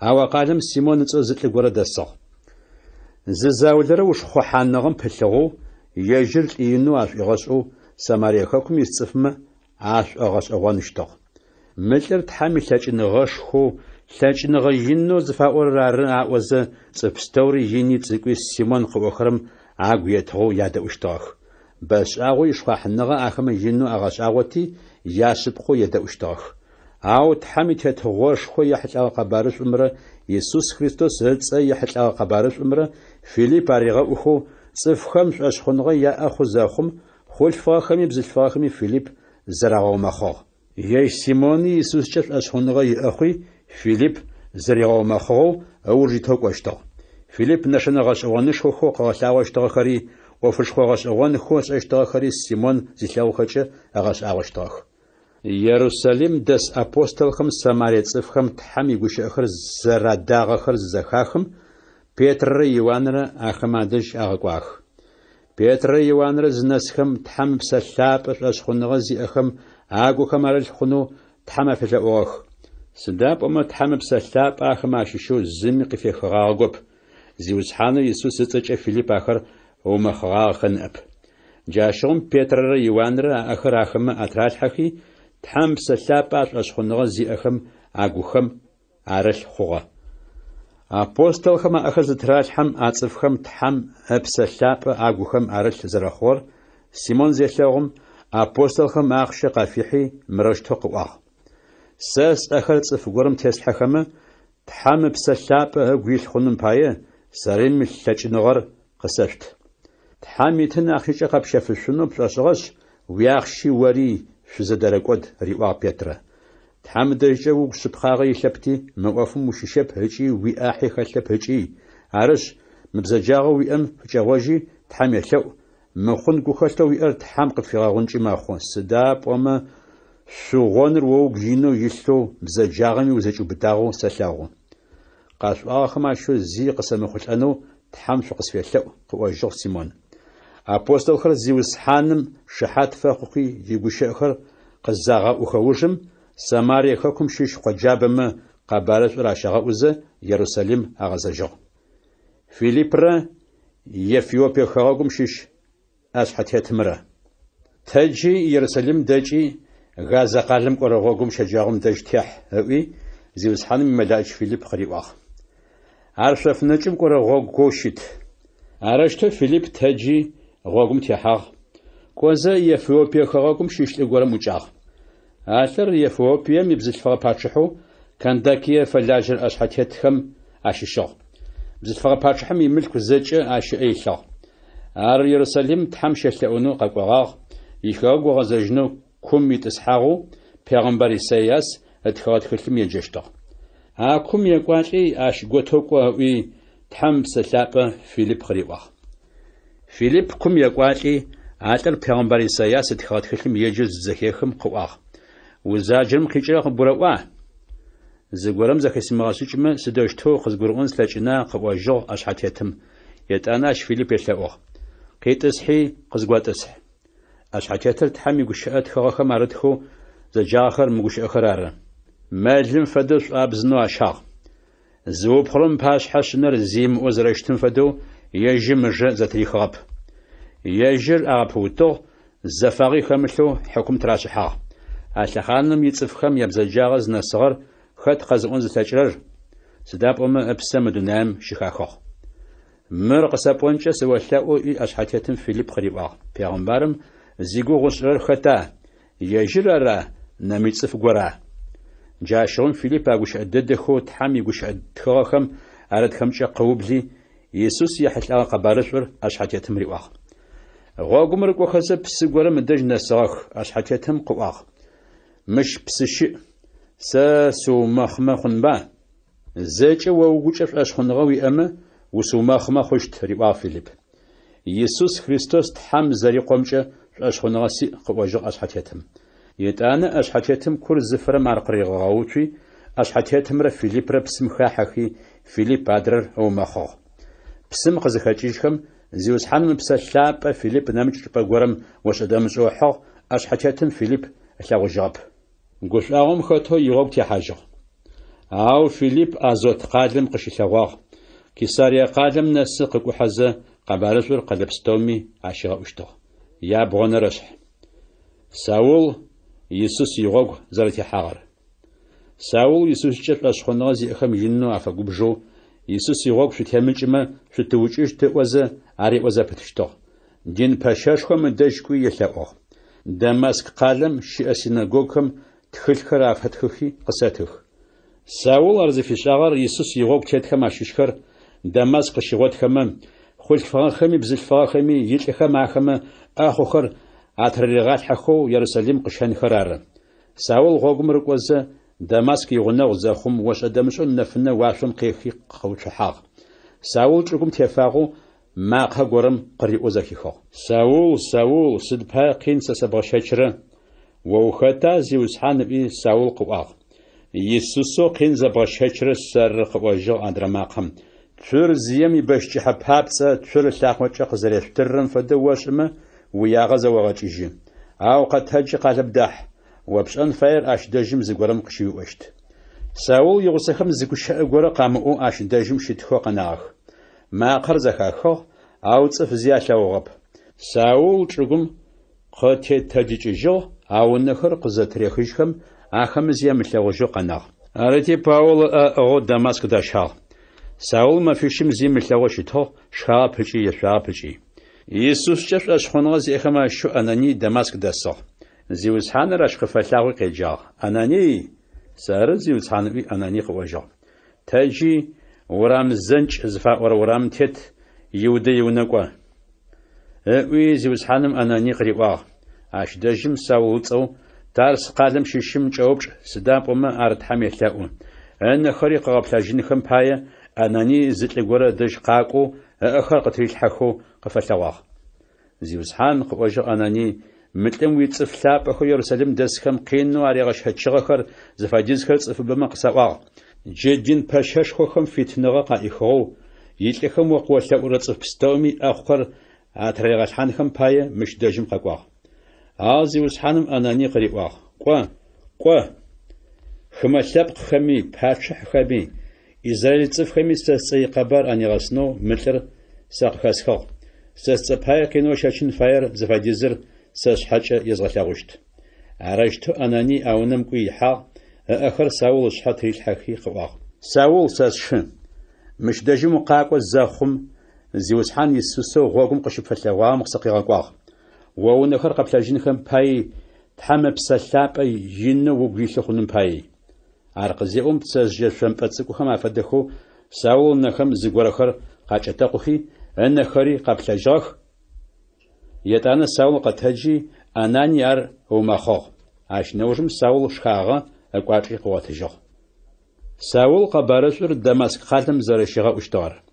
أو قادم سيمون نتوزت لغورة دسا زاولدر وش خو حانغم بلغو يجر إينو عش إغسو سماريا خاكم يصفم عش أغس أغوان اشتاخ ملتر تحامي لاجن غش خو لاجن غينو زفاور رارن عوز صفستوري يني تزكوي سيمون قوخرم عاقويتغو يادا اشتاخ بس أغو يشخوا حنغا أخم ينو أغس أغوتي ياسبخو يدا اشتاخ أو تحامي تتغوش خو يحل قبارش أمره يسوس خريستوس هلتس يحل قبارش أمره فيليب أريغا أخو صفخم أشخنغا يا أخو زاخم خول فاخمي بزل فاخمي فيليب زرعو مخاغ يا سيموني يسوس جف أشخنغا يا أخوي فيليب زرعو مخاغ أو جيتوك واشتاغ فيليب نشنا غاش أغانش خو قاسلاو اشتاغ خري وفش خو غاش أغان خوش اشتاغ خري سيمون زيلاو خجة أغاش أغاشتاغ يروساليم دس أبوستل خم سماريت صفخم تحمي قوش أخر زراداغ أخر زخاخم بيتر يوانر أخمادش أغاقواخ بيتر يوانر زنسخم تحم بسلاب أشخون غزي أخم آقو خمارل خونو تحم في الأوخ سداب أما تحم بسلاب أخماششو زمق في خغاقوب زيوزحانو يسوس تتجع فيليب آخر وما خغاقن أب جاشون بيتر يوانر أخر أخم أتراج حكي تحم بسلاب أشخون غزي أخم آقو خم عرل خوغا أبوستل خما أخذ تراج حم أتصف خم تحم بسلاب آقو خم عرل زرخور سيمون زيشلغم أبوستل خم أخش قافيحي مرشتو قواغ ساس أخر تصف قرم تسلح خم تحم بسلاب أقويل خنم باية سارين ملتاج نغر قسفت تحاميتن أخيش قبشة في الشنو بلاشغش وياخشي وري شزدرقود ريوا بيترا تحام دجو سبخاغي شبتي موقفم وششب هجي وياحي خلب هجي عرش مبزجاغو ويأم جواجي تحام يشو مخون قوخشتو ويأر تحام قفيغاغونجي ماخون سداب وما شوغونر ووق جينو يشتو بزجاغمي وزجو بداغو سلاغو قاسو آخما شو زي قسم خلانو تحام شو قسفي يشو قواجو سيمون أبوستل خر زيوس حانم شحات فاقوكي يقوش أخر قزاغا أخوجم سماريا خاكم شيش قجابما قبالت راشاغا أوزا يروساليم أغازجو فيليبرا يفيوبيا خاكم شيش أشحت يتمرا تاجي يروساليم داجي غازا قالم قرغوكم شجاغم داج تيح هوي زيوس حانم ملاج فيليب خريواخ عرشف نجم قرغوك قوشيت عرشت فيليب تاجي غوغم تيحاغ كوزا يفيوبيا خاكم شيش لغورا مجاغ آثر يفوبيا مبزل فغا باتشحو كان داكيا فلاجر أشحتيتهم أشيشو بزل فغا باتشحم يملك زج أشي أيشو آر يروساليم تحمش يتلأونو قاقواغ يخاق وغزجنو كم يتسحاغو پیغمبر إساياس اتخوات خلتم يجشتو كم يقواتي أش قوتوكو تحم سلابة فيليب خريواغ فيليب كم يقواتي آتر پیغمبر إساياس اتخوات خلتم يجز زكيخم قواغ وزاجرم كيجرا بروا زغورم زكسي مغاسوچما سدوشتو خزغورون سلاچنا قواجو اشحاتيتم يتاناش فيليب يشلاو قيتسحي قزغواتسح اشحاتيتر تحمي غشات خخه مارتخو زجاخر مغش اخرار ماجم فدوس ابزنو اشاغ زوب خرم باش حشنر زيم اوزرشتن فدو يجم ج زتريخاب يجر ابوتو زفاغي خملو حكم تراشحا أشخانم يتصفخم يبزجاغز نصغر خد قزقون زتاجرر سداب أما أبسام دونام شخاخو مر قسابونجا سوالتاو أشحاتيتم فيليب خريباغ پیغمبرم زيگو غسرر خطا يجرر نميتصف غورا جاشون فيليب أقوش أددخو تحم يقوش أدخوخم أرد خمشة قوبلي يسوس يحل قبارشور أشحتيتم ريواخ غوغم ركو خزب سيغورا مدج نساخ أشحتيتم قواخ مش بسشي سو مخمخن با زيجة ووجوش أشخنغوي أما وسو مخمخشت ريواخ فيليب يسوس خريستوس تحم زري قومشة أشخنغسي قواجو أشحتيتم يتانا أشحتيتم كل زفرة معرقري غاوتي أشحتيتم را فيليب را بسم خاحخي فيليب بادرر أو مخو بسم قزخاتيشكم زيوس حنم بسلاب فيليب نامج بقورم وش أدامش أوحو أشحتيتم فيليب أشلاغجاب قوش أغم خطو يغوب تيحاجو أو فيليب أزوت قادم قشيشاغوغ كيساريا قادم نسق قوحزة قبارزور قلبستومي عشيغا أشتو يا بغون رشح ساول يسوس يغوغ زرتي حاغر ساول يسوس جت أشخنا زي أخم جنو عفقوبجو يسوس يغوغ شو تهمجما شو توجيش تأوزة عري وزا بتشتو دين باشاشكم دجكو يلاقوغ دماسك قالم شي سيناغوغكم تخلخر عفتخخي قساتخ ساول أرزي في شاغر يسوس يغوغ تيتخم عشيشخر دماسك شغوت خمم خلق فاخمي بزل فاخمي يلخم معخم أخوخر عتريغات حخو يرسلم قشان خرار ساول غوغم ركوزة دماسك يغنى وزاخم واش أدمشون نفنا واشم قيخي قوش حاغ ساول تركم تفاغو ما قهقورم قريء وزاكيخو ساول سدبها قين سسبغشاچرا ووختا زيوسحان بي ساول قواغ يسوسو قين زبغشاچرا سر قواجو أدرماقم تشور زيامي باشجي حبابسا تشور لاخوچا قزريشترن فدواشما وياغز وغاجيجي أو قد هجي قالب داح وبشان فاير أش داجم زغورم قشيو وشت ساول يغسخم زكوش غورا قامو أش داجم شتخو قناخ ما قرزخاخو أو صف زياشا وغب ساول ترغم قتي تجيجو أو نخر قزتريخيشكم أخم زيام لغوجو قناخ أرتي باول أو دمشق داشال ساول ما فيشم زيم لغوشتو شابجي يشابجي يسوس جف أشخنغ زي خما شو أناني دمشق داسو زيوس حان رشق فلاوي قيجا أناني سار زيوس حان بي أناني قواجا تاجي ورام زنج زفا ورام تيت يودي يونقوا وي زيوس حانم أناني قريبا عش دجم ساولتو دارس قادم شيشم جوبش سداب وما أرد حمي تلاقون أن خريق غبلاجين خم بايا أناني زت لغورا دج قاقو أخر قتريل حخو قفتواغ زيوسحان قواجا أناني متلم ويتصفلاب أخو يرسلم دسكم قينو عريغش هتشغخر زفاجيز خلصف بما قسواغ جدين باشاش خوخم فيتنغا قائخو يتلخم وقوة ورتصف بستومي أخر عتريغش حانخم بايا مش دجم قاقواغ زيوسحانم أناني قريواغ قوا خما لبق خمي باشح خمي إزرائيل تصف خمي ستسي قبار أني غسنو متر ساق خاسخو ستسبايا كينو شاشين فاير زفاديزر ساش حاجة يزغلاغوشت عرجتو أناني أونم كوي حاق آخر ساول شحات ريل حقي قواغ ساول ساشن مش دجم قاقو الزاخم زيوسحان يسوسو غوغم قشب فتلاغا مقسقيغا قواغ وونخر قبلاجين خم باي تحمى بسلابا ينو وقريسخونم باي عرقزيهم تسجل شمبتسكو خم عفدخو ساول نخم زيغورخر قاچتاقوخي أنخري قبلاجاخ يتانا ساول قتهجي أناني أر ومخوغ عش نوجم ساول شخاغا أقواتي قواتجاغ ساول قبارسور دمسك خاتم زرشيغا اشتار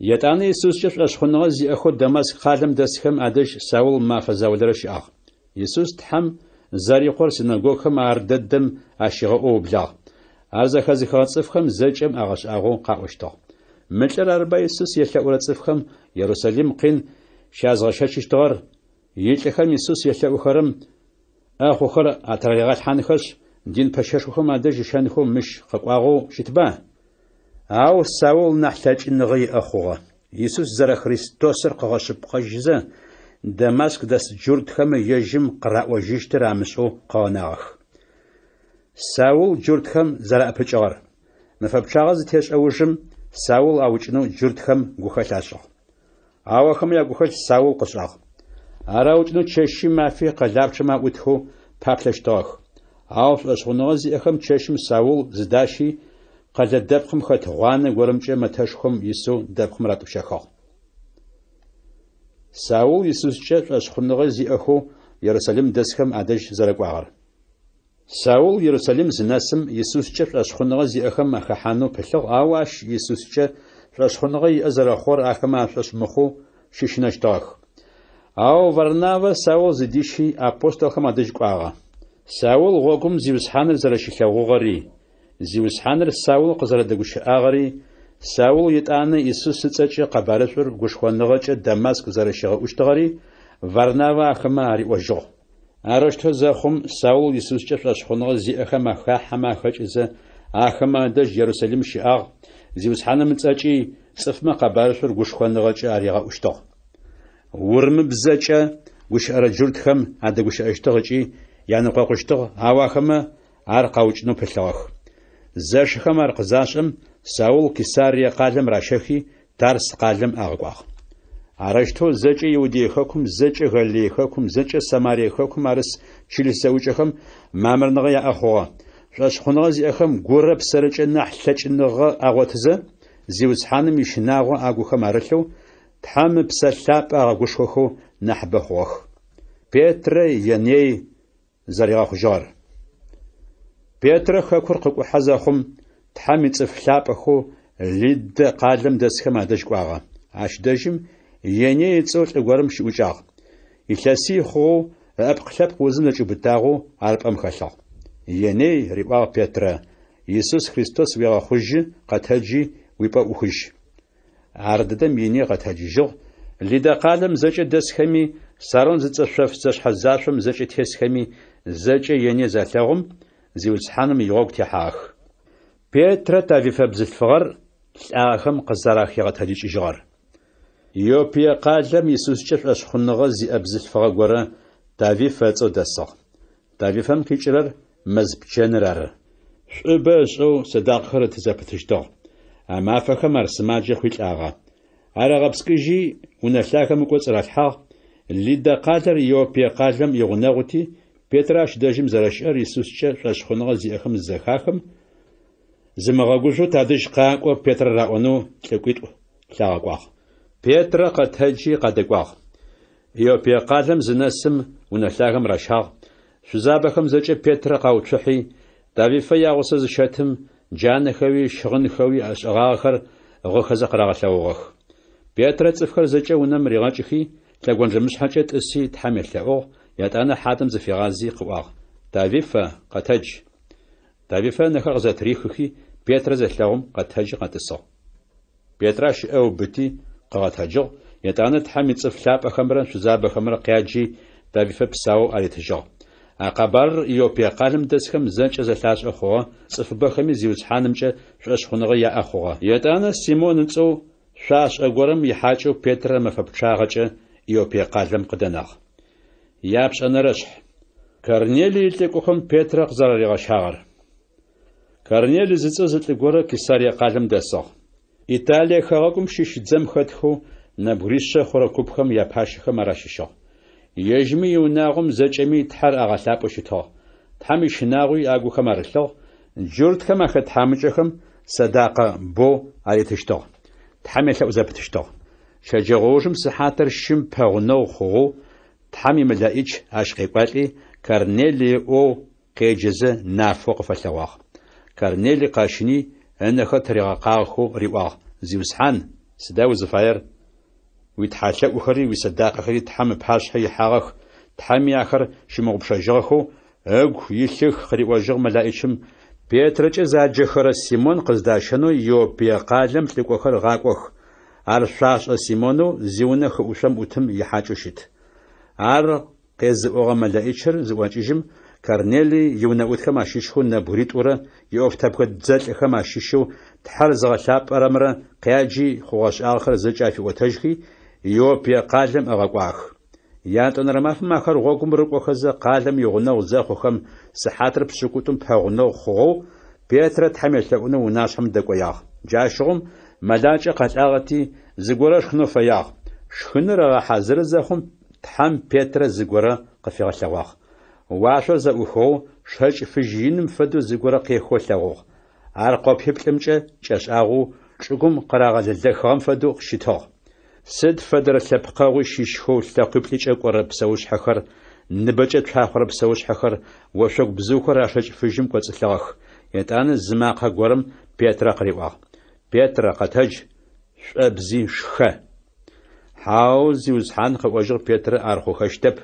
يتانا يسوس جف أشخنغا زي أخو دمسك خاتم دسخم أدش ساول ما فزاودرش آغ يسوس تحم زاري قور سنغوخم أرددم عشيغا أو بلاغ أرزا خازي خاصفخم زجم أغش أغو قاوشتاغ متر أربع يسوس يتلأ صفخم يروساليم قين شازغشاش اشتغر يتلخم يسوس يتلأ خرم أخو خر أتريغات حانخش دين بشاشخم أدج شانخم مش قاقواغو شتبا أو ساول نحتاج إنغي أخوغا يسوس زر خريستوسر قغشب قجزة دمشق دس جورد خم يجم قراء وجيشتر عمسو قاناخ ساول جورد خم زر أبجار مفبشاغز تيش أوجم ساول أوجنو جورد خم غوخلاشو أو خم يا غوخل ساول قصاغ أراوجنو تشيشي ما في قلابش ما وتخو بابلشتاخ Ау шӏошъхъуныгъэ зиӏэхэм чэщым Саул зыдащи къэлэ дэпкъым хэт гъуанэ горэмкӏэ мэтэшхухэм исэу дэпкъым ратӏущэхыгъ. Саул Иисускӏэ шӏошъхъуныгъэ зиӏэхэу Иерусалим дэсхэм адэжь зэрэкӏуагъэр. Саул Иерусалим зынэсым Иисускӏэ шӏошъхъуныгъэ зиӏэхэм ахэхьанэу пылъыгъ, ау ащ Иисускӏэ шӏошъхъуныгъэ иӏэ зэрэхъор ахэми ашӏошъмыхъуу щыщынэщтыгъэх. Ау Варнавэ Саул зыдищи апостолхэм адэжь кӏуагъэ. Саул гъогум зиусхьаныр зэрэщилъэгъугъэри, зиусхьаныр Саул къызэрэдэгущыӏагъэри, Саул итӏанэ Иисус ыцӏэкӏэ къэбарышӏур гушхуэныгъэкӏэ Дамаск зэрэщигъэӏущтыгъэри, Варнавэ ахэмэ ариӏожьыгъ. Арыштэу зэхъум Саул Иисускӏэ шӏошъхъуныгъэ зиӏэхэм ахахьэмэ ахэкӏызэ ахэмэ адэжь Иерусалим щыӏагъ, зиусхьаным ыцӏэкӏи цӏыфмэ къэбарышӏур гушхуэныгъэкӏэ аригъэӏущтыгъ. Урымыбзэкӏэ гущыӏэрэ джуртхэм адэгущыӏэщтыгъ ыкӏи яныкъуэкъущтыгъ, ау ахэмэ ар къаукӏынэу пылъыгъэх. Зэшхэм ар къызашӏэм Саул Кесарие къалэм рашэхи Тарс къалэм агъэкӏуагъ. Арыштэу зэкӏэ Иудее хэкум, зэкӏэ Галилее хэкум, зэкӏэ Самарие хэкум арыс чылъ зэӏукӏэхэм мамырныгъэ яӏэ хъугъэ. Шӏошъхъуныгъэ зиӏэхэм горэ псэрыкӏэ нахь лъэкӏыныгъэ агъотызэ, зиусхьаным ищынагъо агухэм арылъэу Тхьам псэлъапӏэ агъэгушхохэу нахьыбэ хъугъэх. Петрэ Еней зэригъэхъужьыгъэр. Петрэ хэкур къыкӏухьэ зэхъум Тхьам ицӏыф лъапӏэхэу Лиддэ къалэм дэсхэм адэжь кӏуагъэ. Ащ дэжьым Еней ыцӏэу лӏы гуэрым щыӏукӏагъ. Илъэсий хъугъэу ӏэпкълъэпкъ узым зэкӏыбытагъэу ар пӏэм хэлъыгъ. Еней риӏуагъ Петрэ, Иисус Христос уегъэхъужьы къэтэджи уи пӏэ ӏухыжь. Ар дэдэм Еней къэтэджыжьыгъ. Лиддэ къалэм зэкӏэ дэсхэми, Сарон зыцӏэшъоф зэшъхьэзашъом зэкӏэ тесхэми, зэкӏэ Еней залъэгъум зиусхьаным игъогу техьагъэх. Петрэ Тавифэ бзылъфыгъэр лӏагъэхэм къызэрахегъэтэлъыкӏыжьыгъэр. Иопие къалэм Иисускӏэ шӏошъхъуныгъэ зиӏэ бзылъфыгъэ горэ Тавифэ ыцӏэу дэсыгъ. Тавифэм къикӏырэр мэз пчэныр ары. Шӏубэ ышӏэу сэдакъхэр тызэпытыщтыгъ. А мафэхэм ар сымаджэ хуилӏагъэ. Арагъэпскӏыжьи унэ лъахэм ыкӏо цӏыралъхьагъ. Лиддэ къалэр Иопие къалэм игъунэгъути, Петрэ ащ дэжьым зэрэщыӏэр Иисускӏэ шӏошъхъуныгъэ зиӏэхэм зэхахэм зымыгъэгужъэу тадэжь къакӏо Петрэ раӏонэу лӏыкӏуитӏу лъагъэкӏуагъ. Петрэ къэтэджи къадэкӏуагъ. Иопие къалэм зынэсым унэ лъахэм рашагъ. Шъузабэхэм зэкӏэ Петрэ къауцухьи, Тавифэ ягъусэ зыщэтым джанэхэуи щыгъынхэуи ӏэшӏэгъагъэхэр гъыхэзэ къырагъэлъэгъугъэх. Петрэ цӏыфхэр зэкӏэ унэм ригъэкӏыхи, лъэгуанжэмышъхьэкӏэ тӏыси Тхьам елъэӏугъ, ятӏанэ хьадэм зыфигази къыӏуагъ. Тавифэ къэтэдж. Тавифэ нэхэр къызэтрихыхи, Петрэ зэлъэгъум къэтэджи къэтӏысыгъ. Петрэ щыӏэ убыти къыгъэтэджыгъ, ятӏанэ Тхьам ицӏыф лъапӏэхэмрэ шъузабэхэмрэ къяджи Тавифэ псауэу аритыжьыгъ. А къэбарыр Иопие къалэм дэсхэм зэкӏэ зэлъашӏэ хъугъэ, цӏыфыбэхэми зиусхьанымкӏэ шӏошъхъуныгъэ яӏэ хъугъэ. Ятӏанэ Симон ыцӏэу шъуашӏэ горэм ихьакӏэу Петрэ мэфэ пчъагъэкӏэ Иопие къалэм къыдэнагъ. Япшӏэнэрэшъхь. Корнелий лӏыкӏохэм Петрэ къызэраригъэщагъэр. Корнелий зыцӏэ зылӏы горэ Кесарие къалэм дэсыгъ. Италие хэгъэгум щыщ дзэм хэтхэу нэбгырищэ хъурэ купхэм япашэхэм аращыщыгъ. Ежьми иунагъом зэкӏэми Тхьэр агъэлъапӏэу щытыгъ. Тхьам ишынагъуи агухэм арылъыгъ. Джуртхэм ахэтхьамыкӏэхэм сэдакъэ боу аритыщтыгъ. Тхьам елъэӏу зэпытыщтыгъ. Щэджэгъоужым сыхьатыр щым пэгъунэу хъугъэу Тхьам имылъэӏикӏ ащ къекӏуалӏи, Корнелие ӏоу къеджэзэ нафэу къыфэлъэгъуагъ. Корнелий къащини ынэхэр тэригъэкъагъэхэу риӏуагъ: «Зиусхьан, сыда узыфаер? Уитхьалъэӏухэри уисэдакъэхэри Тхьам ыпашъхьэ ихьагъэх. Тхьами ахэр щымыгъупшэжьыгъэхэу ыгу илъых къыриӏожьыгъ мэлаӏичым Петрыкӏэ заджэхэрэ Симон къыздащэнэу Иопие къалэм лӏыкӏохэр гъакӏох. Ар шъуашӏэ Симонэу зиунэ хыӏушъом ӏутым ихьакӏэу щыт. Ар къезыӏогъэ мэлаӏичыр зыӏуакӏыжьым Корнелий иунэӏутхэм ащыщхэу нэбгыритӏурэ иӏофтэпхэ дзэлӏхэм ащыщэу Тхьэр зыгъэлъапӏэрэмрэ къяджи хъугъэ-шӏагъэхэр зэкӏэ афиӏотэжьхи Иопие къалэм ӏэгъэкӏуагъ. Ятӏонэрэ мафэм ахэр гъогум рыкӏохэзэ къалэм игъунэгъу зэхъухэм сыхьатыр пшӏыкӏутӏум пэгъунэу хъугъэу Петрэ Тхьам елъэӏунэу унашъхьэм дэкӏоягъ. Джащыгъум мэлакӏэ къэлӏагъэти зыгорэ шхынэу фэягъ. Шхыныр эгъэхьазыры зэхъум Тхьам Петрэ зыгорэ къыфигъэлъэгъуагъ. Уашъор зэӏухыгъэу شهج فجين فدو زغورا قيخو لغو ارقوب هبلمچه چشاغو شغم قراغل لخام فدو شيتو سد فدر لبقاوي شيشخو لقبليچه قرب سوش حخر نبچه تخرب سوش حخر وشوك بزوخر اشج فجيم قصلغ يتان زماقه غورم بيترا قريوا بيترا قتج شبزي شخه حاوز يوزحان خوجر بيترا ارخو خشتب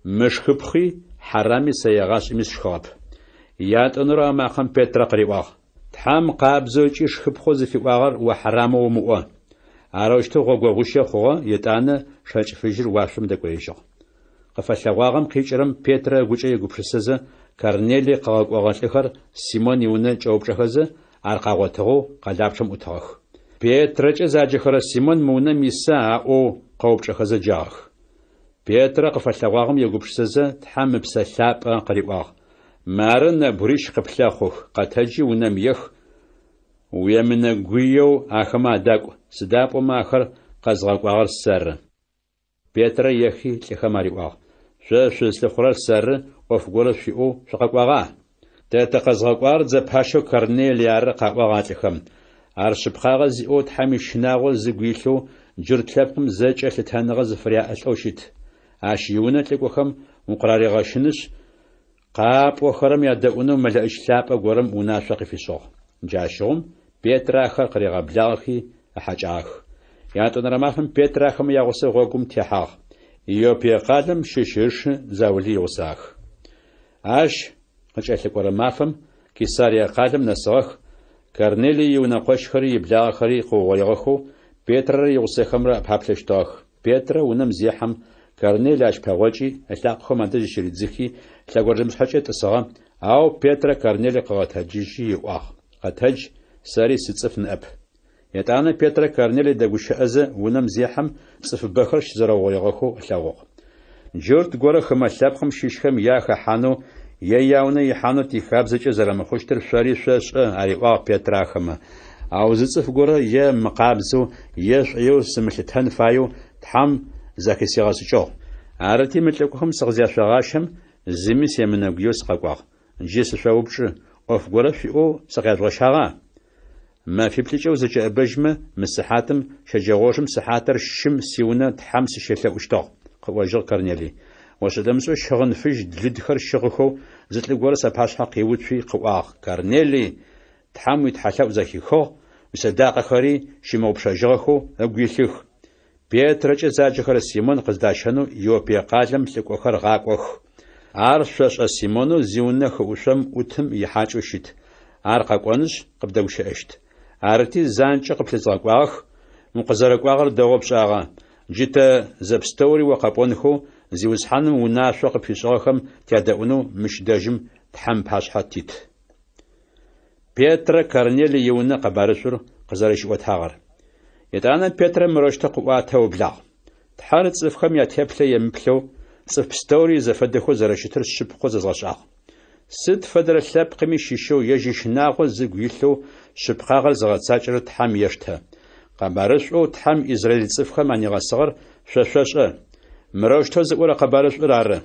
مشخبخي حرامي سيغاش مسخاب ياتنرا ما خم بيترا قريوا تحم قابزوچي شخبخو زفيواغر وحرامو مو اروشتو غوغوشه خو يتان شچ فجر واشم دكويشو قفلغاغم قيچرم بيترا غوچي غوبشسزه كارنيلي قاقوغالخر سيمون يونه چوبچخزه ارقاغوتغو قلابچم اوتاخ بيترچ زاجخر سيمون مونه ميسا او قوبچخزه جاخ بيترا قفلغاغم يغوبشسزه تحم بسلاب قريباغ مارن بريش قبلخوخ قتجي ونم يخ ويمن غيو اخما داق سدابو ماخر قزغاقوغر سر بيترا يخي تخماريواغ شسلخرر سر وفغور شيو شقاقوغا تتقزغاقوار زباشو كارنيليار قاقوغاتخم ارشبخاغ زيو تحمي شناغو زغيلو جرتلبم زچه لتانغ زفريا اشوشيت اشيونه تلكوخم مقراريغاشنش قاب وخرم يدعونو ملأش لابا غورم وناشق في صوغ جاشوم بيتراخر قريغا بلاغي احاجاخ ياتون رماخم بيتراخم يغوسي غوغم تيحاخ يوبيا قادم ششش زاولي يغوساخ اش قجالك ورمافم كيساريا قادم نساخ كارنيلي يوناقوشخري بلاغخري قوغيغخو بيتر يغوسيخمرا بحبلشتاخ بيتر ونم زيحم كارنيلي اش بغوجي الاقخم انتجي شريدزيخي تلاغورجمش حاجة تصغام او بيتر كارنيلي قغاتهجيشي يواخ قتهج ساري ستصفن اب يتعانى بيتر كارنيلي داغوش ازا ونم زيحم صف بخرش زراغويغخو الاغوغ جورت غورا خمالابخم شيشخم ياخا حانو ياونا يحانو تيخابزجا زرامخوشتر شاري شاش اريواغ بيتراخم او زتصف غورا يا مقابزو يشعيو سملتهن فايو تحم زاكي سيغاسجو عرتي متلكوهم سغزيا شغاشم زمي سيمناغيوس قاقواغ جيس شاوبش اوف غورا فيو سغازغشاغا ما في بليچو زجا بجمه مسحاتم شجاغوشم سحاتر شم سيونا تحمس شلهوشتو قواجر كارنيلي وشدمسو شغن فيج دلدخر شغخو زتل غورا سباش حقيوت في قواغ كارنيلي تحم يتحلو زكيخو مسداق خري شمو بشجاغخو اغيخ بيترچ زاجخر سيمون قزداشنو يوبيا قالم لكوخر غاقوخ عرشش سيمونو زيونخ وشم وتم يحاچوشيت ارقاقونش قبدوشاشت ارتي زانچ قبلزاقواخ مقزرقواغر دوبشاغا جيتا زبستوري وقابونخو زيوزحانم وناشق بيشاخم تياداونو مش داجم تحم باشحاتيت بيتر كارنيلي يونا قبارشور قزرش وتهاغر يتانا بيتر مروشتا قواتو بلا تحارت صفخم ياتيبلا يمبلو صف ستوري زفدخو زرشتر شبخو زغشاغ سد فدر اللاب قمي شيشو يجي شناغو زغيلو شبخاغر زغتساجر تحم يشتا قبارشو تحم إزرائيل صفخم عني غصغر شاشاشا مروشتا زغورا قبارشو رار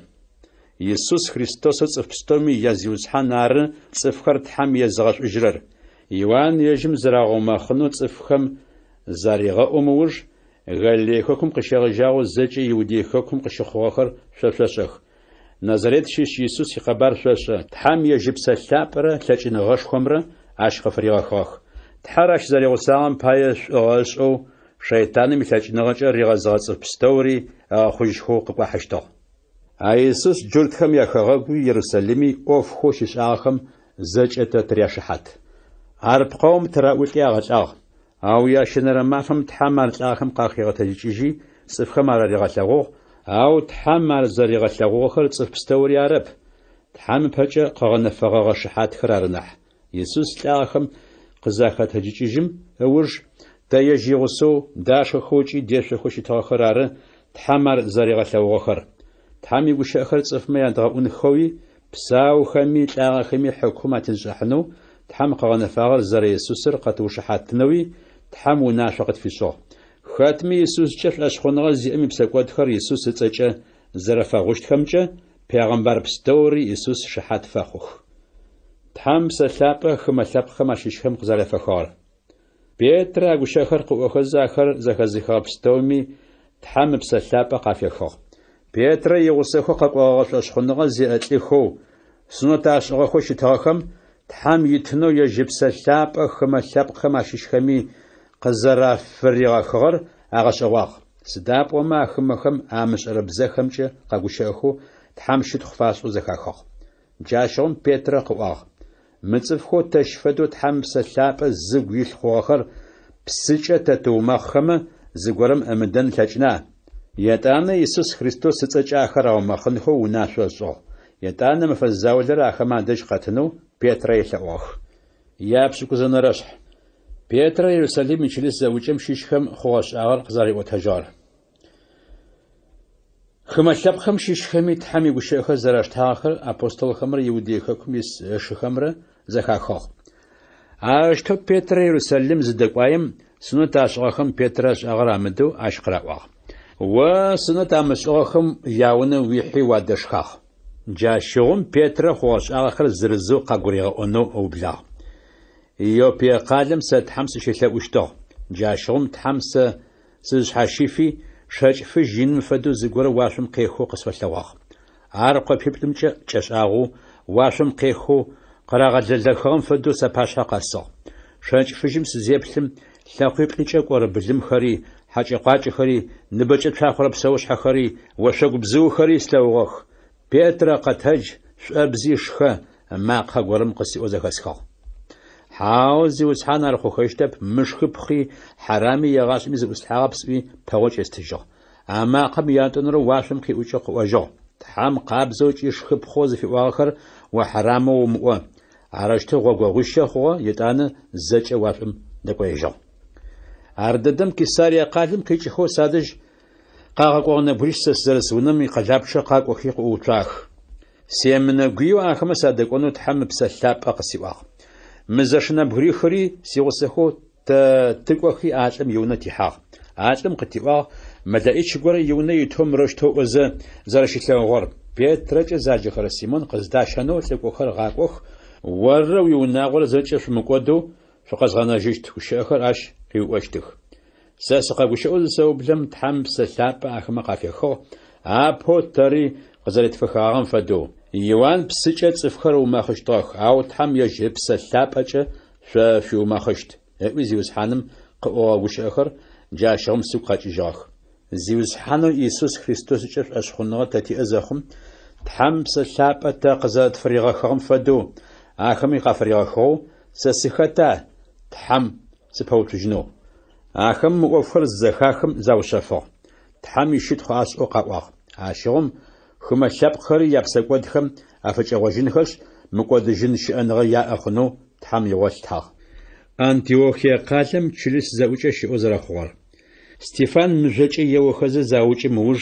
يسوس خريستوس صفستومي يزيوزحان نار صفخر تحم يزغش اجرر يوان يجم زراغو ماخنو صفخم زاريغا أموج غاليخوكم قشاغ جاغو زجي يوديخوكم قشخوخر شاشاشخ نظريت شيش يسوس يقبار شاشا تحم يجب سلابرا تلاجين غش خمرا عشق فريغاخوخ تحرش زاريغو ساغم بايش غاشو شيطاني متلاجين غجا ريغازغات صفستوري خوشخو قبا حشتو يسوس جلتخم يخغاقو يرسلمي اوف خوشش آخم زجتا ترياشحات عرب قوم تراؤلتي آغاج او يا شنر ما فهم تحمل اخم قاخيغه تجيجي صفخه مارغه لغو او تحمل زريغه لغو خر صف ستوري عرب تحم بچه قغن فغه شحات خرارنح يسوس لاخم قزاخه تجيجيم اورج تيجيغسو داش خوچي ديش خوشي تاخرار تحمل زريغه لغو خر تحمي وش اخر صف ما يندغون خوي بساو خمي لا خمي حكومه جحنو تحم قغن فغر زري يسوسر قطو شحات نوي تحمو ناشقت في صو خاتمي يسوس جف اشخونغا زيمي بسكوات خر يسوس تسچه زرفا غشت خمچه Пегамбар пстори Иисус шахат фахух. Тхам псалъапӏэ хымэлъэпкъхэм ащыщхэм къызэрефэхъуар. Петр агушэхэр къыӏуэхэзахэр зэхэзыхыгъэ пстэуми Тхьам псалъапӏэ къафехыгъ. Петр игъусэхэу къэкӏуэгъэ шхъуныгъэ зиӏэлӏыхэу сынотӏащӏыгъэхэу щытыгъэхэм Тхьам итынэу ежьы псалъапӏэ хымэлъэпкъхэм ащыщхэми къызэрафыригъэхыгъэр агъэщӏэгъуагъ. Сыдапӏомэ ахэмэхэм амышӏэрэ бзэхэмкӏэ къагушэхыу Тхьам щытхъу фащӏэу зэхахыгъ. Джащӏэм Петр къыӏуагъ. Мы цӏыфхэу тэщ фэдэу Тхьам псалъапӏэ зыгу илъ хъугъэхэр псыкӏэ тэтыумэхъэмэ зыгуэрым ӏэмыдэн лъэкӏына. Етӏанэ Иисус Христос ыцӏэкӏахэр аумэхъынхэу унашъо щӏыгъ. Етӏанэ мыфэ заулэр ахэмэ адэжь къэтынэу Петрэ елъэӏуагъ. Япшӏыкӏузэнэрэшъхь. Петрэ Иерусалим ичылыс зэуикӏэм щыщхэм хъугъэ шӏагъэр къызэриӏуэтэжьагъэр. Хымэлъэпкъхэм щыщхэми Тхьам игушыӏэхэр зэрэштагъэхэр апостолхэмрэ иудей хэкум ис шыхэмрэ зэхахыгъ. Арэщтэу Петр Иерусалим зыдэкӏуаем сынот ащыгъэхэм Петрэ шӏагъэр амыдэу ащ къыраӏуагъ. О сынот амышӏыгъэхэм яунэ уихьи уадэшхагъ. Джащыгъум Петрэ хъугъэ шӏагъэхэр зырызэу къагуригъэӏонэу ӏоублагъ. Иопие къалэм сэ Тхьам сыщелъэӏущтыгъ. Джащыгъум Тхьам сэ сызышъхьащифи шэкӏ фыжь иным фэдэу зыгорэ уашъом къехыу къысфэлъэгъуагъ. Ар къопиплъымкӏэ кӏэшӏагъэу уашъом къехыу къырагъэлэлэхыгъэм фэдэу сэ пашъхьэ къэсыгъ. Шэкӏ фыжьым сызеплъым лъэхъуиплӏыкӏэ кӏорэ былымхэри, хьакӏэкъуакӏэхэри, ныбэкӏэ тшахъорэ псэушъхьэхэри, ошъэгу бзыухэри слъэгъугъэх. Петрэ къэтэдж, шӏуэбзи шхэ, макъхэ горэм къысиӏо зэхэсхыгъ. Хьау зиуцхьан ар хъухэщтэп, мышхыпхъи, хьарами егъашӏэми зыӏуслъхьагъэ псыӏуи пэгъуэкӏ естыжьыгъ. А макъым ятӏонэрэ уашъом къиӏукӏэ къыӏуэжьыгъ. Тхьам къабзэу кӏи шхыпхъэу зыфиӏуагъэхэр уахьарамэу умыӏо. Арэщтэу гъуэгуэгъуищэ хъугъэ етӏанэ зэкӏэ уашъом дэкӏоежьыгъ. Ар дэдэм Кесарие къалэм къикӏыхэу садэжь къагъэкӏуагъ нэбгырищ сэ сызэрэс унэм икъэлапшэ къакӏохи къыӏуцуах. Семынэгуйэу ахэмэ садэкӏонэу Тхьам псалъапӏэ къысиӏуагъ. Мы зэшынэбгырихыри сигъусэхэу тыкӏохи ӏалӏэм иунэ тихьагъ. ӏалӏэм къытиӏуагъ мэлэӏич горэ иунэ итэу мырощтэу ӏозэ зэрэщилъэгъугъэр. Петрэкӏэ заджэхэрэ Симон къыздащэнэу лӏыкӏохэр гъакӏох. Оррэ уиунагъорэ зэкӏэ шъумыкӏодэу шъукъэзгъэнэжьыщт гущыӏэхэр ащ къиуӏощтых. Сэ сыкъэгущыӏэу зысэублэм Тхьам псалъапӏэ ахэмэ къафехыгъ. Апо тэри къызэритфыхагъэм фэдэу. Иоанн псыкӏэ цӏыфхэр умэхъыщтыгъэх, ау Тхьам ежьы псалъапӏэкӏэ шъо шъуиумэхъыщт. Ыӏуи зиусхьаным къыӏогъэ гущыӏэхэр джащыгъым сыгу къэкӏыжьыгъэх. Зиусхьанэу Иисус Христосыкӏэ шӏошъхъуныгъэ тэ тиӏэ зэхъум Тхьам псалъапӏэ тэ къызэтфыригъэхыгъэм фэдэу ахэми къафыригъэхыгъэу сэ сыхэта Тхьам сыпэуцужьынэу. Ахэм мы ӏофхэр зэхахым заущэфыгъ. Тхьам ищытхъу ашӏэу къаӏуагъ. Ащыгъум хымэлъэпкъхэри япсэкӏодхэм афыкӏэгъуэжьынхэщ, мыкӏодыжьын щыӏэныгъэ яӏэ хъунэу Тхьам игъолътагъ. Антиохие къалэм чылыс зэӏукӏэ щыӏэу зэрэхъугъэр. Стефан мыжъокӏэ еохэзэ заукӏы мыуж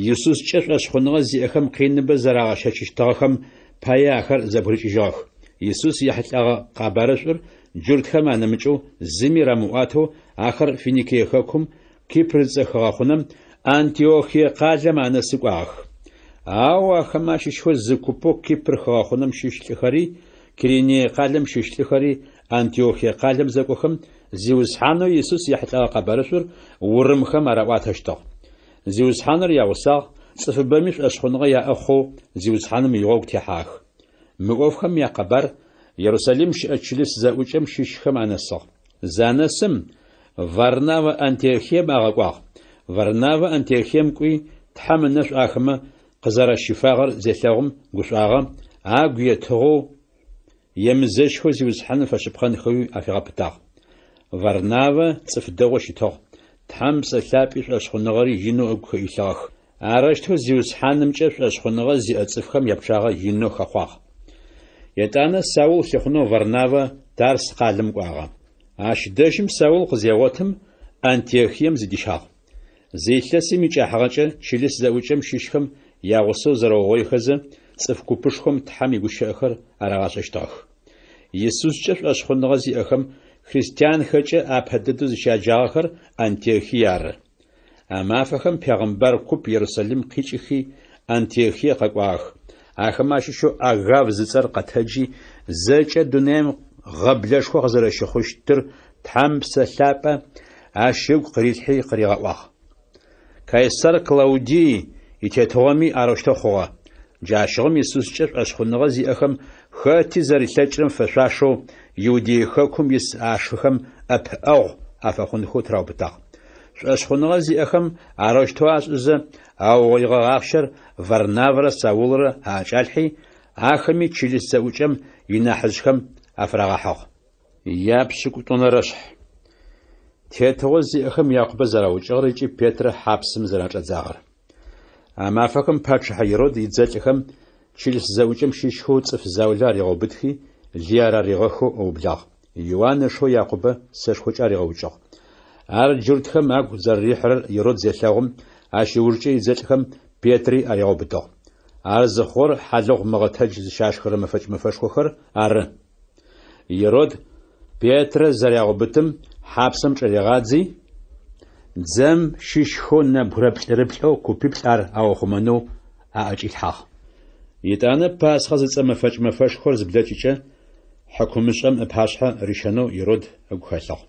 Иисускӏэ шӏошъхъуныгъэ зиӏэхэм къиныбэ зэрагъэщэчыщтыгъэхэм пае ахэр зэбгырыкӏыжьыгъэх. Иисус ехьылӏагъэ къабарышӏур джуртхэм анэмыкӏэу зыми рамыӏуатэу ахэр Финикие хэкум Кипр зыцӏэхыгъэ хъунэм Антиохие къалэм анэсыкӏуагъэх. Ау ахэмэ ащыщхэу зы купэу Кипр хыгъэ хъунэм щыщ-лӏыхэри, Киринее къалэм щыщ-лӏыхэри Антиохие къалэм зэкӏохэм зиусхьанэу Иисус ехьылӏагъэ къабарышӏур урымхэм араӏуатэщтыгъ. Зиусхьаныр яусагъ, цӏыфыбэми шӏошъхъуныгъэ яӏэ хъугъ зиусхьаным игъогу техьагъэх. Мы ӏофхэм якъэбар Иерусалим щыӏэ чылыс зэӏукӏэм щыщхэм анэсыгъ. Занэсым Варнавэ Антиохием агъэкӏуагъ. Варнавэ Антиохием кӏуи Тхьам ынэшӏу ахэмэ къызэрэщыфагъэр зелъэгъум гушӏуагъэ, агу етыгъэу емызэжьхэу зиусхьаным фэшъыпхъэнхэуи афегъэпытагъ. Варнавэ цӏыф дэгъоу щытыгъ. Тхьам псалъапӏи шӏошъхъуныгъэри инэу ыгу хэӏуилъыгъэх. Арэщтэу зиусхьанымкӏэ шӏошъхъуныгъэ зиӏэ цӏыфхэм япшъагъэ инэу хэхъуагъ. Етӏанэ Саул лъыхъунэу Варнавэ Тарс къалэм кӏуагъэ. Ащ дэжьым Саул къызегъотым Антиохием зыдищагъ. Зелъэсым икӏахьыгъэкӏэ чылыс зэӏукӏэм щыщхэм ягъусэу зэрэугъоихэзэ цӏыф гупышхом Тхьам игущыӏэхэр арагъэшӏэщтыгъэх. Иисускӏэ шӏошъхъуныгъэ зиӏэхэм христианхэкӏэ апэ дэдэу зыщаджагъэхэр Антиохие ары. А мафэхэм пегъымбар куп Иерусалим къикӏыхи Антиохие къэкӏуагъ. Ахэмэ ащыщэу Агав зыцӏэр къэтэджи зэкӏэ дунейм гъэблэшхо къызэрэщыхъущтыр Тхьэм псэлъапӏэ ащыгу къырилъхьи къыригъэӏуагъ. Кайсар Клаудий итетыгъоми арэущтэу хъугъэ. Джащыгъым Иисускӏэ шӏошхъуныгъэ зиӏэхэм хэти зэрилъэкӏырым фэшъуашэу Иудей хэкум ис ашхыхэм ӏэпыӏэгъу афэхъунхэу траубытагъ. Шӏошхъуныгъэ зиӏэхэм арэущтэу ашӏызэ аогъуигъэгъахъщэр Варнавэрэ Саулрэ акӏалъхьи ахэми чылыс зэӏукӏэм инахьыжъхэм афрагъэхьыгъ. Япшӏыкӏутӏонэрэшъхь. Тетыгъо зиӏэхэм Якъубэ зэраукӏыгъэр ыкӏи Петрэ хьапсым зэрачӏэдзагъэр. Мафэхэм пачыхьэ Ирод идзэлӏхэм чылыс зэӏукӏэм щищхэу цӏыф заулэ аригъэубытхи Лиар аригъэхэу ӏэублагъ. Иоанн ышхэу Якъубэ сэшхокӏэ аригъэукӏыгъ. Ар джуртхэм агу зэрырихьырэр Ирод зелъэгъум ащ иужкӏэ идзэлӏхэм Петри аригъэубытыгъ. Ар зыхъор хьалыгъу мыгъэтedж зыщашхырэ мэфэкӏ-мэфэшхохэр ары. Ирод Петрэ зэрягъэубытым хьапсым кӏэригъадзи дзэм щищхэу нэбгырэ плӏырыплӏэу купиплӏ ар аухъумэнэу аӏэкӏилъхьагъ. Итӏанэ Пасхъэ зыцӏэ мэфэкӏ-мэфэшхор зыблэкӏыкӏэ хьакумышӏэм ыпашъхьэ ришэнэу Ирод ыгу хэлъыгъ.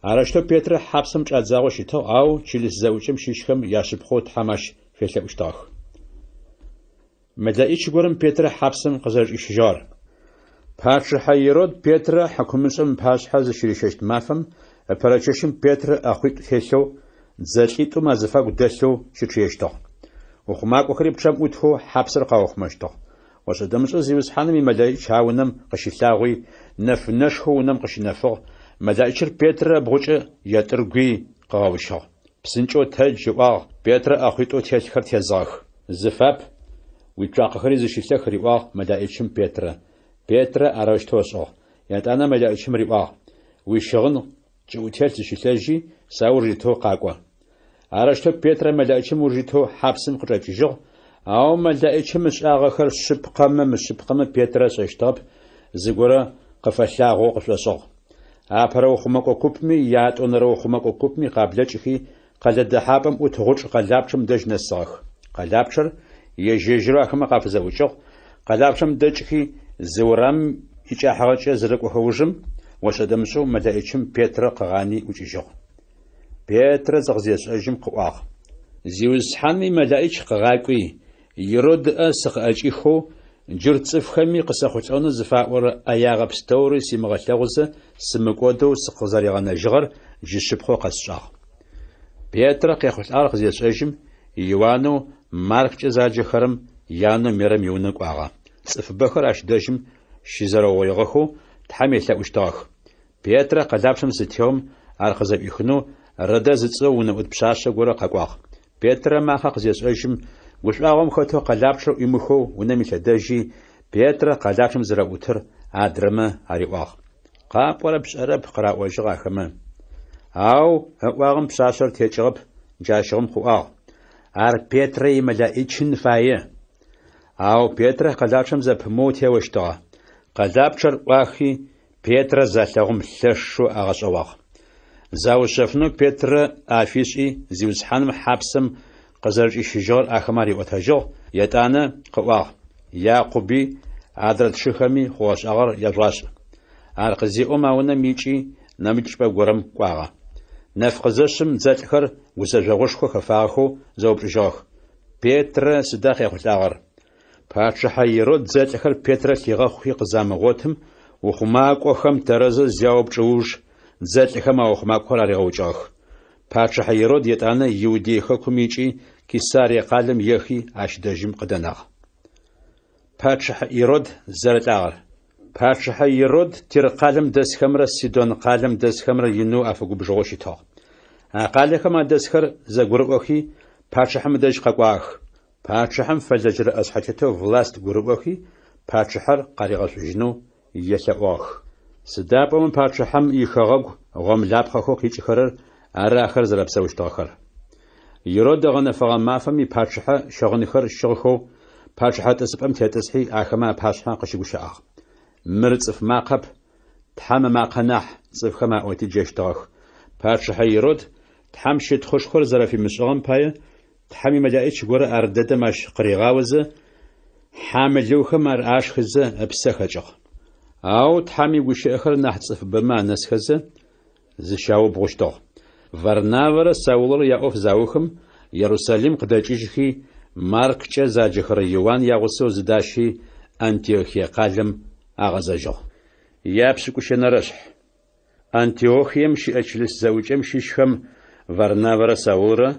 Арэущтэу Петрэ хьапсым кӏадзагъэу щытыгъ, ау чылыс зэӏукӏэм щищхэм яшъыпхъэу Тхьэм ащ фелъэӏущтыгъэх. Мэлэӏич горэм Петрэ хьапсым къызэрэкӏищыжьыгъэр. Пачыхьэ Ирод Петрэ хьакумышӏэм ыпашъхьэ зыщыришэщт мафэм ыпэрэчэщым Петрэ ӏэхъуитӏу телъэу дзэлӏитӏум азыфагу дэлъэу щычъыещтыгъ. Ухъумакӏохэри пчъэм ӏутхэу хьапсыр къаухъумэщтыгъ. Уашъэдэмышӏэ зиусхьэным имэлэӏич а унэм къыщилъагъуи нэфынэшхэу унэм къыщынэфыгъ, мэлэӏичыр Петрэ бгъукӏэ ятӏыргуи къыгъэущыгъ. Псынкӏэу тэдж ыӏуагъ, Петрэ ӏэхъуитӏэу телъхэр тезыгъэх. Зыфап уицӏуакъэхэри зыщилъэх риӏуагъ мэлэӏичым Петрэ. Петрэ арэущтэу ышӏыгъ. Ятӏанэ мэлэӏичым риӏуагъ: уищыгъын кӏыӏутел зыщилъэжьи сэ уржытэу къакӏо. Арэущтэу Петрэ мэлэӏичым уржытэу хьапсым къычӏэкӏыжьыгъ, ау мэлэӏичым ышӏагъэхэр мышъыпкъэмэ Петрэ шӏэщтыгъэп, зыгорэ къыфэлъагъоу къышъошӏыгъ. Апэрэ ухъумэкӏо купми ятӏонэрэ ухъумэкӏо купми къаблэкӏыхи къэлэ дэхьапӏэм ӏутгъукӏ къэлапчъэм дэжь нэсыгъэх. Къэлапчъэр ежьэжьырэу ахэмэ къафызэӏукӏыгъ. Къэлапчъэм дэкӏыхи зы урам икӏахьыгъэкӏэ зэрэкӏохэужым уашъэдэмышӏэу мэлэӏичым Петрэ къыгъани ӏукӏыжьыгъ. Петрэ зыгъызешӏэжьым къыӏуагъ: зиусхьэми мэлэӏич къыгъакӏуи, Ирод ыӏэ сыкъыӏэкӏихэу джыр цӏыфхэми къысэхъулӏэну зыфаӏорэ ӏэягъэ пстэури симыгъэлъэгъузэ сымыкӏодэу сыкъызэригъэнэжьыгъэр жьышъыпхъэу къэсшӏагъ. Петрэ къехъулӏагъэр къызешӏэжьым Иоаннэу Марккӏэ заджэхэрэм Янэу Мирэм иунэ кӏуагъэ. Цӏыфыбэхэр ащ дэжьым щизэрэугъоигъэхэу Тхьэм елъэӏущтыгъэх. Петрэ къэлапчъэм зытеум ар къызэӏуихынэу Рыдэ зыцӏэу унэӏут пшъашъэ горэ къэкӏуагъ. Петрэ махъэ къызешӏэжьым гушӏуагъом хэтэу къэлапчъэр ӏуимыхэу унэм илъэдэжьи Петрэ къэлапчъэм зэрэӏутыр адрэмэ ариӏуагъ. Къапӏорэ пшӏэрэп къыраӏожьыгъ ахэмэ. Ау ыӏуагъым пшъашъэр текӏыгъэп, джащыгъым хъугъагъ. Ар Петрэ имэлэӏичын фае. Ау Петрэ къэлапчъэм зэпымэу теощтыгъэ. Къэлапчъэр ӏуахи Петрэ залъэгъум лъэшэу агъэшӏэгъуагъ. Заушъэфынэу Петрэ афишӏи зиусхьэным хьапсым къызэрыкӏищыжьыгъэр ахэмэ ариӏотэжьыгъ. Ятӏанэ къыӏуагъ: Якъуби адрэ тшыхэми хъугъэшӏагъэр яшӏуашӏ. Ар къызеӏом а унэм икӏи нэмыкӏ горэм кӏуагъэ. Нэф къызэщым дзэлӏхэр гузэжъогъушхо хэфагъэхэу зэупчӏыжьыгъэх. Петрэ сыда къехъулӏагъэр? Пачыхьэ Ирод дзэлӏхэр Петрэ лъигъэхъуи къызамыгъотым, ухъумакӏохэм тэрэзэ зяупчӏыуж дзэлӏхэм а ухъумакӏохэр аригъэукӏыгъэх. Пачыхьэ Ирод ятӏанэ Иудей хэкум икӏи Кесарие къалэм ехи ащ дэжьым къыдэнагъ. Пачыхьэ Ирод зэрылӏагъэр. Пачыхьэ Ирод Тир къалэм дэсхэмрэ Сидон къалэм дэсхэмрэ инэу афэгубжыгъэу щытыгъ. А къалэхэм адэсхэр зэгурыӏохи пачыхьэм дэжь къэкӏуагъэх. Пачыхьэм фэлэжьрыӏэ шъхьэтетэу власт гурыӏохи пачыхьэр къаригъэшӏужьынэу елъэӏуагъэх. Сыда пӏомэ пачыхьэм ихэгъэгу гъомлапхъэхэу къикӏыхэрэр ары ахэр зэрэпсэущтыгъэхэр. Ирод гъэнэфэгъэ мафэм ипачыхьэ щыгъынхэр щыгъхэу пачыхьэ тӏысыпӏэм тетӏысхьи ахэмэ апашъхьэ къыщыгущыӏагъ. Мыр цӏыф макъэп, Тхьэм макъэ нахь цӏыфхэм аӏоти джэщтыгъэх. Пачыхьэ Ирод Тхьэм щытхъушхор зэрэфимышӏыгъэм пае تحمي مجايتش غورا أرددا ماش قريغاوزة حاملوخم ار آشخزة أبسخجغ أو تحمي وشأخر نحتصف بما نسخزة زشاو بغشتغ ورناورا ساولر يأوف زاوخم يروساليم قداجيجخي ماركچا زاجخر يوان يغسو زداشي أنتيوخيا قالم أغزاجغ يابسكوشنرشح أنتيوخيم شئچلس زوجم شيشخم ورناورا ساولر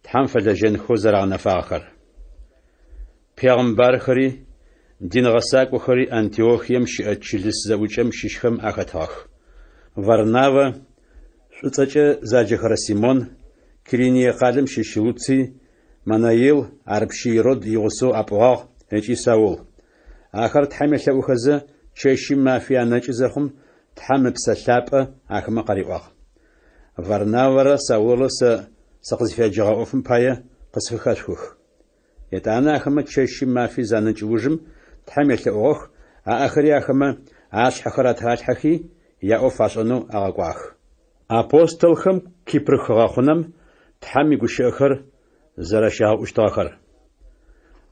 تحم فلجن خوزر نفاخر پیغمبر خری دین غساق و خری أنتيوخيم شئچلس زوجم شيشخم أخطاخ ورناوا شوتچ زاجخر سيمون كريني قالم شيشلوتسي منايل عربشيرود يغسو أبغاغ هجي ساول آخر تحمل لأخذ شيشي ما في أناج زخم تحمل بسلابة آخما قريباغ ورناورا ساول سقزفيا جغاوفن بايا قصفخاشخوخ يتانا آخما شيشي ما في زانج وجم تحمل لأخ آخري آخما عاش حخرات هاش حخي يأوف عشانو أغاقواخ أبوستلخم كيبرخغاخونم تحمي قشيخر زرشاو اشتاخر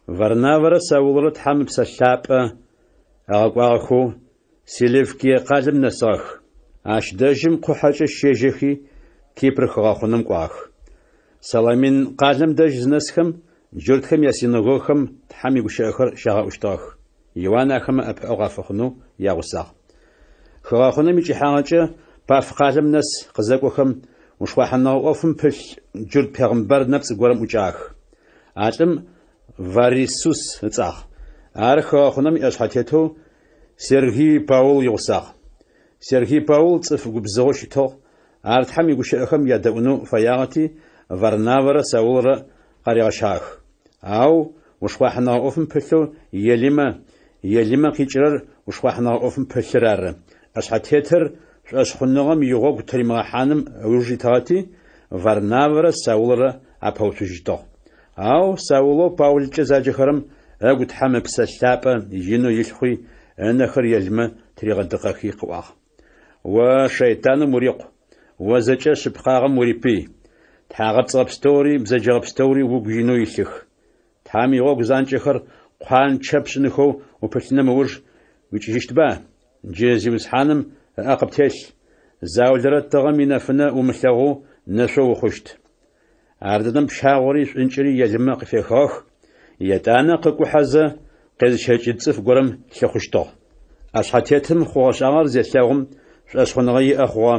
ورناورا ساولر تحمي بسلابة أغاقواخو سيليفكي قادم نساخ عاش داجم قحاجة الشيجيخي كيبرخغاخونم قواخ سلامين قادم داج زنسخم جردخم ياسينغوخم تحمي قشيخر شاغا اشتاخ يواناخم أبقاغافخنو ياغساغ خغاخونم يجي حاجة باف قادم نس قزاقوخم وشواحنا وفم بش جرد پیغمبر نفس قرم وجاخ عالم واريسوس نتاخ عارخ خونم اشحاتيتو سيرغي باول يوساخ سيرغي باول صف قبزوش تو عارت حمي قشاخم يدونو فياغتي ورناورا ساولرا قريغشاخ او وشواحنا وفم بشو يلما قيجرر وشواحنا وفم بشرار اشحاتيتر أشخنغم يغوك تريما حانم وجيتاتي ورناورا ساولرا أبوتوجيتو أو ساولو باول جزاجخرم أقول حمى بسلابة ينو يلخي أنخر يلما تريغ دقاقي قواغ وشيطان مريق وزجا شبخاغ مريبي تحاغب صغب بزجاغب ستوري وقجينو يلخ تحامي غوك زانجخر قوان شبشنخو وبتنا موج ويجيشتبا جيزي وسحانم أقبتش زاولرت تغمينا فنا ومثلغو نشو وخشت عرددم بشاوري انشري يجمع في خاخ يتانا قكو حزة قد شاجد صف قرم شخشتو أشحاتيتهم خواش عمر زيتلاغم أشخنغي أخوا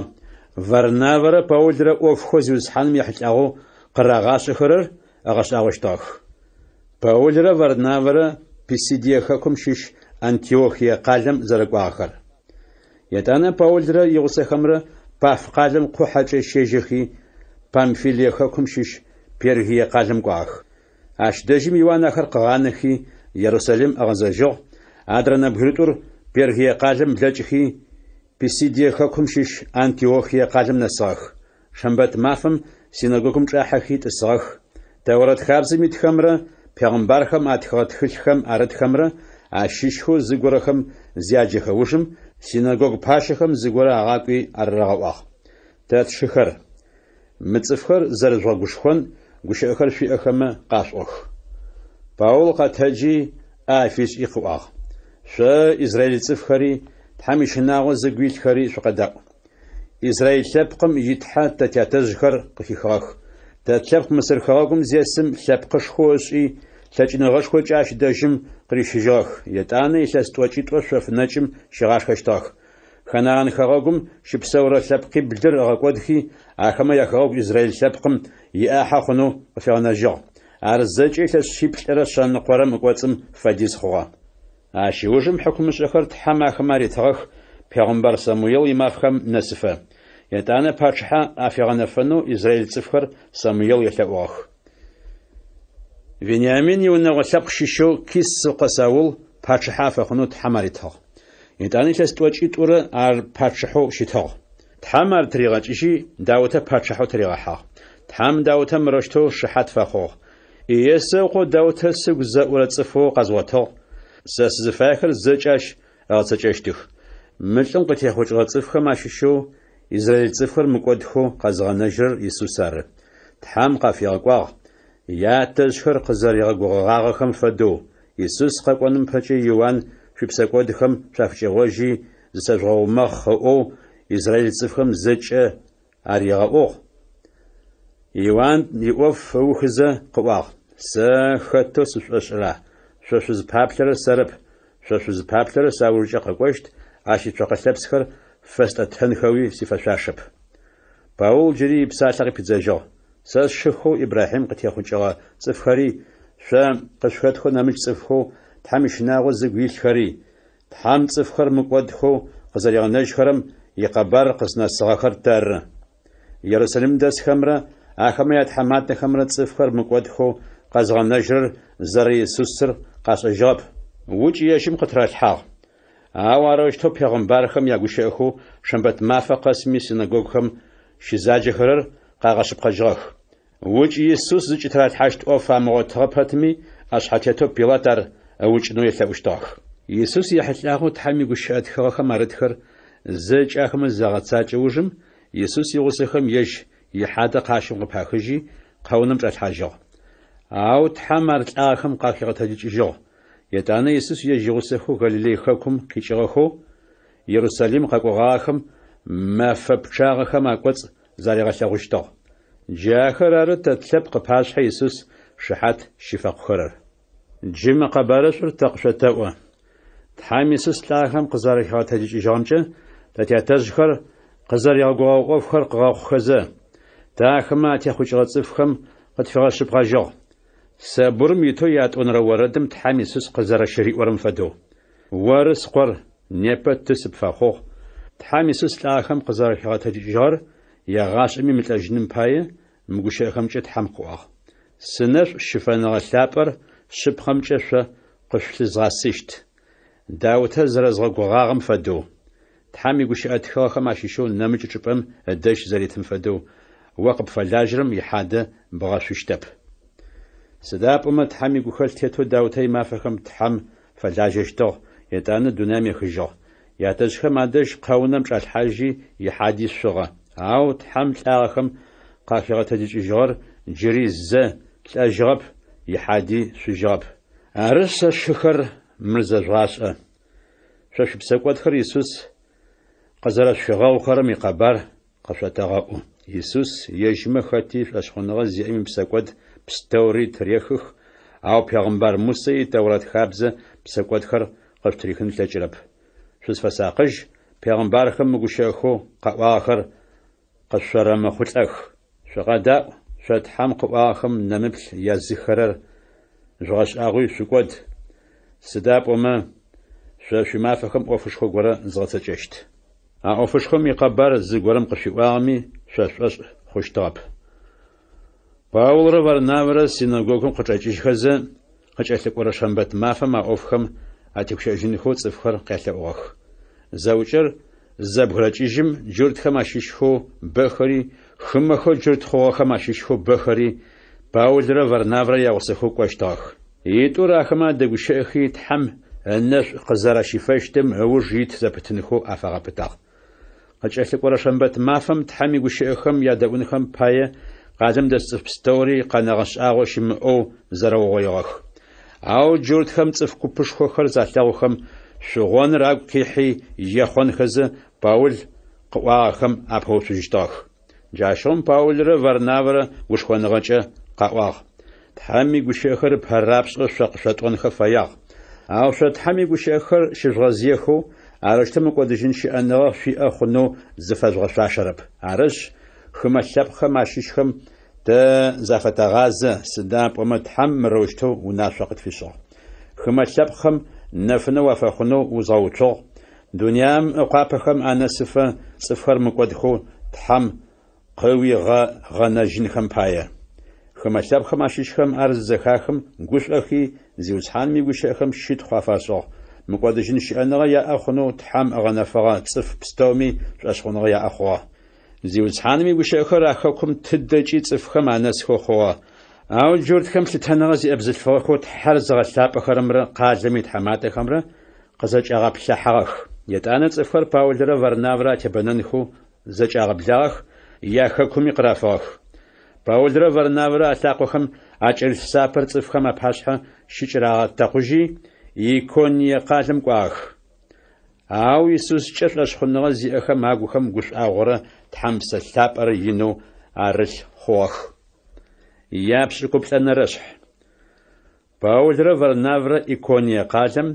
ورناورا باولدرا أوفخوز وزحانم يحتاغو قراغاش خرر أغاش أغشتاخ باولدرا ورناورا بسيديخاكم شيش أنتيوخيا قالم زرقو آخر يتانا باولدرا يغسخمرا باف قالم قحاجة شيجخي بامفيليا خاكم شيش بيرهي قالم قاخ اش دجم يوان اخر قغانخي يروساليم اغزاجو ادرنا بغريتور بيرهي قالم بلاجخي بسيديا خاكم شيش انتيوخيا قالم نساخ شنبت مافم سيناغوكم شاحخي تساخ دورات خارزي متخمرا پیغمبرخم اتخات خلخم اردخمرا اشيشخو زغورخم زياجخوشم سيناغوغ باشخم زغورا عاقي ارغاواخ تات شخر متصفخر زرزوا غشخون غشخر في اخما قاشوخ باول قتاجي افيش اخواخ شا اسرائيل صفخري تحميشناغو زغويل خري شقدا اسرائيل شبقم يتحات تاتزخر قخيخاخ تاتشبق مصر خاغم زيسم شبقش خوشي تاجنغش خوچاش دجم قريشجاخ يتاني يسستوچي توشف نجم شغاش خشتاخ خنان خاغم شبسورا شبقي بلدر اغقودخي اخما يخاغ اسرائيل شبقم ياحا خنو فانجا ارزجي تشيبلرا شان قرم قوصم فديس خوا اشيوجم حكم شخرت حما خماري تخ پیغمبر سامويل يمافخم نسفه يتانا باشحا افيغنفنو اسرائيل صفخر سامويل يتواخ Вениамин يونغ سبق شيشو كيس قساول باشحا فخنو تحماري تخ يتاني تستوچي تور ار باشحو شيتخ تحمار تريغاچشي داوته باشحو تريغاحا تحم داوته مرشتو شحات فخو يسقو داوته سغزا ورصفو قزوتو سسزفاخر زچاش اصچشتخ ملطن قتيخوچ قصفخ ماششو اسرائيل صفر مقودخو قزغنجر يسوسار تحم قافيغقوا ятэжъхэр къызэригъэгугъагъэхэм фэдэу Иисус къэкӏоным пэкӏэ Иоанн шъуипсэкӏодэхэм шъуафыкӏэгъожьи зыцэжъугъэумэгъу ыӏоу Израиль цӏыфхэм зэкӏэ аригъэӏугъ. Иоанн иӏоф ыухызэ къыӏуагъ: «Сэ хэтэу сышъошӏыра? Шъо шъузыпаплъэрэр сэрэп. Шъо шъузыпаплъэрэр сауркӏэ къэкӏощт, ащ ицокъэлъэпсхэр фэстӏэтэнхэуи сифэшъуашэп». Паул джыри ипсалъэ къипыдзэжьыгъ: «Сэ сшыхэу Ибрахьим къытехъукӏыгъэ цӏыфхэри, шъо къышхэтхэу нэмыкӏ цӏыфхэу Тхьэм ишынагъо зыгу илъхэри, Тхьэм цӏыфхэр мыкӏодхэу къызэригъэнэжьхэрэм икъэбар къызнэсыгъэхэр тэры. Иерусалим дэсхэмрэ ахэмэ ятхьэматэхэмрэ цӏыфхэр мыкӏодхэу къэзгъэнэжьырэр зырэ Иисусыр къашӏэжьыгъэп. Укӏ ежьым къытралъхьагъ. Ау арэущтэу пегъымбархэм ягущыӏэхэу Шэмбэт мафэ къэсми синагогхэм щызаджэхэрэр къагъэшъыпкъэжьыгъэх. Укӏ Иисус зыкӏи тралъхьащт ӏоф амыгъотыгъэ пэтми, ашъхьэтетeu Пилат ар ыукӏынэу елъэӏущтыгъэх. Иисус ехьылӏагъэу Тхьэм игущыӏэтыгъэхэм арытхэр зэкӏи ахэмэ загъэцакӏэ ужым, Иисус игъусэхэм ежь ихьадэ къащым къыпахыжьи къэунэм кӏэлъхьэжьыгъ. Ау Тхьэм ар лӏагъэхэм къахигъэтэджыкӏыжьыгъ. Етӏанэ Иисус ежь игъусэхэу Галилей хэкум къикӏыгъэхэу Иерусалим къэкӏуагъахэм мэфэ пчъагъэхэм акӏоцӏ заригъэлъэгъущтыгъ. Джахэр ары тэ лъэпкъ къыпашъхьэ Иисус шыхьат щифэкъухэрэр. Джы мэкъэбэрышъур тэ къышъотэӏо. Тхьэм Иисус лӏагъэхэм къызэрихигъэтэджыкӏыжьыгъэмкӏэ тэтятэжъхэр къызэригъэгугъэ ӏофхэр къыгъэхъухэзэ. Тэ ахэмэ атехъукӏыгъэ цӏыфхэм къытфигъэшъыпкъэжьыгъ. Сэбурым итэу ятӏонэрэ орэдым Тхьэм Иисус къызэрэщыриӏорэм фэдэу. Орыс къор непэ ты сыпфэхъугъ. Тхьэм Иисус лӏагъэхэм къызэрихигъэтэджыкӏыжьыгъэр ягъашӏэми мылӏэжьыным пае мыгущыӏэхэмкӏэ Тхьэм къыӏуагъ. Сынэшӏу щыфэныгъэ лъапӏэр шъыпхъэмкӏэ шъо къышъулъызгъасыщт. Даутэ зэрэзгъэгугъагъэм фэдэу. Тхьэм игущыӏэтыгъэхэм ащыщэу нэмыкӏ чӏыпӏэм ыдэжь зэритым фэдэу о къыпфэлажьэрэм ихьадэ бгъэшъущтэп. Сыда пӏомэ Тхьэм игухэлъ тетэу Даутэ имафэхэм Тхьэм фэлажьэщтыгъ, етӏанэ дунаим ехыжьыгъ. Ятэжъхэм адэжь къэунэм кӏэлъхьэжьи ихьади шъугъэ. Ау Тхьэм лӏагъэхэм къахигъэтэджыкӏыжьыгъэр джыри зэ лӏэжьыгъэп, ихьади шъужьыгъэп. Ары сэ шыхэр мыр зэжъуашӏэ. Шъо шъуипсэкӏотхэр Иисус къызэрэшъуигъэгъухэрэм икъэбар къэшъотэгъэӏу. Иисус ежьмэ хэти шъуашъхьоныгъэ зиӏэм ипсэкӏот пстэури тырехых, ау Пегъымбар Мусэ иТэурэт хабзэ псэкӏотхэр къыщытрихын плъэкӏырэп. Шъузфэсакъыжь пегъымбархэм мыгущыӏэхэу къэӏуагъэхэр къысшъорэмыхъулӏэх. Шъукъэдаӏу, шъо Тхьэм къыӏуагъэхэм нэмыплъ языхэрэр жъугъэшӏагъуи шъукӏод. Сыда пӏомэ шъо шъуимафэхэм ӏофышхо горэ згъэцэкӏэщт. А ӏофышхом икъэбар зыгорэм къышъуиӏуагъэми шъо шъошӏ хъущтыгъэп. Паулрэ Варнавэрэ синагогхэм къычӏэкӏыжьхэзэ къыкӏэлъыкӏорэ Шэмбэт мафэм а ӏофхэм атегущыӏэжьынхэу цӏыфхэр къелъэӏугъэх. Зэукӏэр зэбгъэкӏыжьым джыртхэм ащыщхэу бэхэри, хымэхэу джыртхъугъэхэм ащыщхэу бэхэри Паулрэ Варнавэрэ ягъусэхэу кӏощтыгъэх. Итӏур ахэмэ адэгущыӏэхи Тхьэм ынэшӏу къызэрэщифэщтым ыуж ит зэпытынхэу афэгъэпытагъ. Къыкӏэлъыкӏорэ Шэмбэт мафэм Тхьэм игущыӏэхэм ядэӏунхэм пае къалэм дэс цӏыф пстэури къэнэгъэшӏагъо щымыӏэу зэрэугъоигъэх. Ау джыртхэм цӏыф купышхохэр залъэгъухэм шъугъоныр агу къихьи ехъонхэзэ Паул къыӏуагъэхэм апэуцужьыщтыгъэх. Джащэум Паулрэ Варнавэрэ ушхоныгъэкӏэ къаӏуагъ. Тхьэм игущыӏэхэр пэрапшӏэ шъо къышъотӏонхэ фэягъ. Ау шъо Тхьэм игущыӏэхэр щыжъугъэзъехэу арыщтэ мыкӏодыжьын щыӏэныгъэ шъуиӏэ хъунэу зыфэжъугъэшъуашэрэп. Арышъ хымэ лъэпкъхэм ащыщхэм тэ зафэтэгъазэ. Сыда пӏомэ Тхьэм мырэущтэу унашъо къытфишӏыгъ. Хымэ лъэпкъхэм нэфынэу уафэхъунэу узгъэуцогъ. Дуньям ыкъуапэхэм анэсыфэ цӏыфхэр мыкӏодхэу Тхьэм къыуигъэнэжьынхэм пае. Хымэ лъэпкъхэм ащыщхэм ар зэхахым гушӏохи зиуцхьаным игущыӏэхэм щытхъу афашӏыгъ. Мыкӏодыжьын щыӏэныгъэ яӏэ хъунэу Тхьэм ӏэгъэнэфэгъэ цӏыф пстэуми шъуашъхьоныгъэ яӏэ хъугъэ. Зиуцхьаным игущыӏэхэр а хэкум тыдэкӏи цӏыфхэм анэсхэу хъугъэ. Ау джыртхэм лъытэныгъэ зиӏэ бзылъфыгъэхэу Тхьэр зыгъэлъапӏэхэрэмрэ къалэм итхьэматэхэмрэ къызэкӏагъэплъыхьагъэх. Етӏанэ цӏыфхэр Паулрэ Варнавэрэ атебэнэнхэу зэкӏагъэблагъэх, я хэкуми къырафыгъэх. Паулрэ Варнавэрэ алъакъохэм акӏэл сапэр цӏыфхэм апашъхьэ щыкӏырагъэтэкъужьи Икония къалэм кӏуагъэх. Ау Иисускӏэ шӏошъхъоныгъэ зиӏэхэм агухэм гушӏуагъорэ тхьампсэлъапӏэр инэу арылъ хъугъэх. Япшӏыкӏуплӏэнэрэшъхь. Паулрэ Варнаврэ Икония къалэм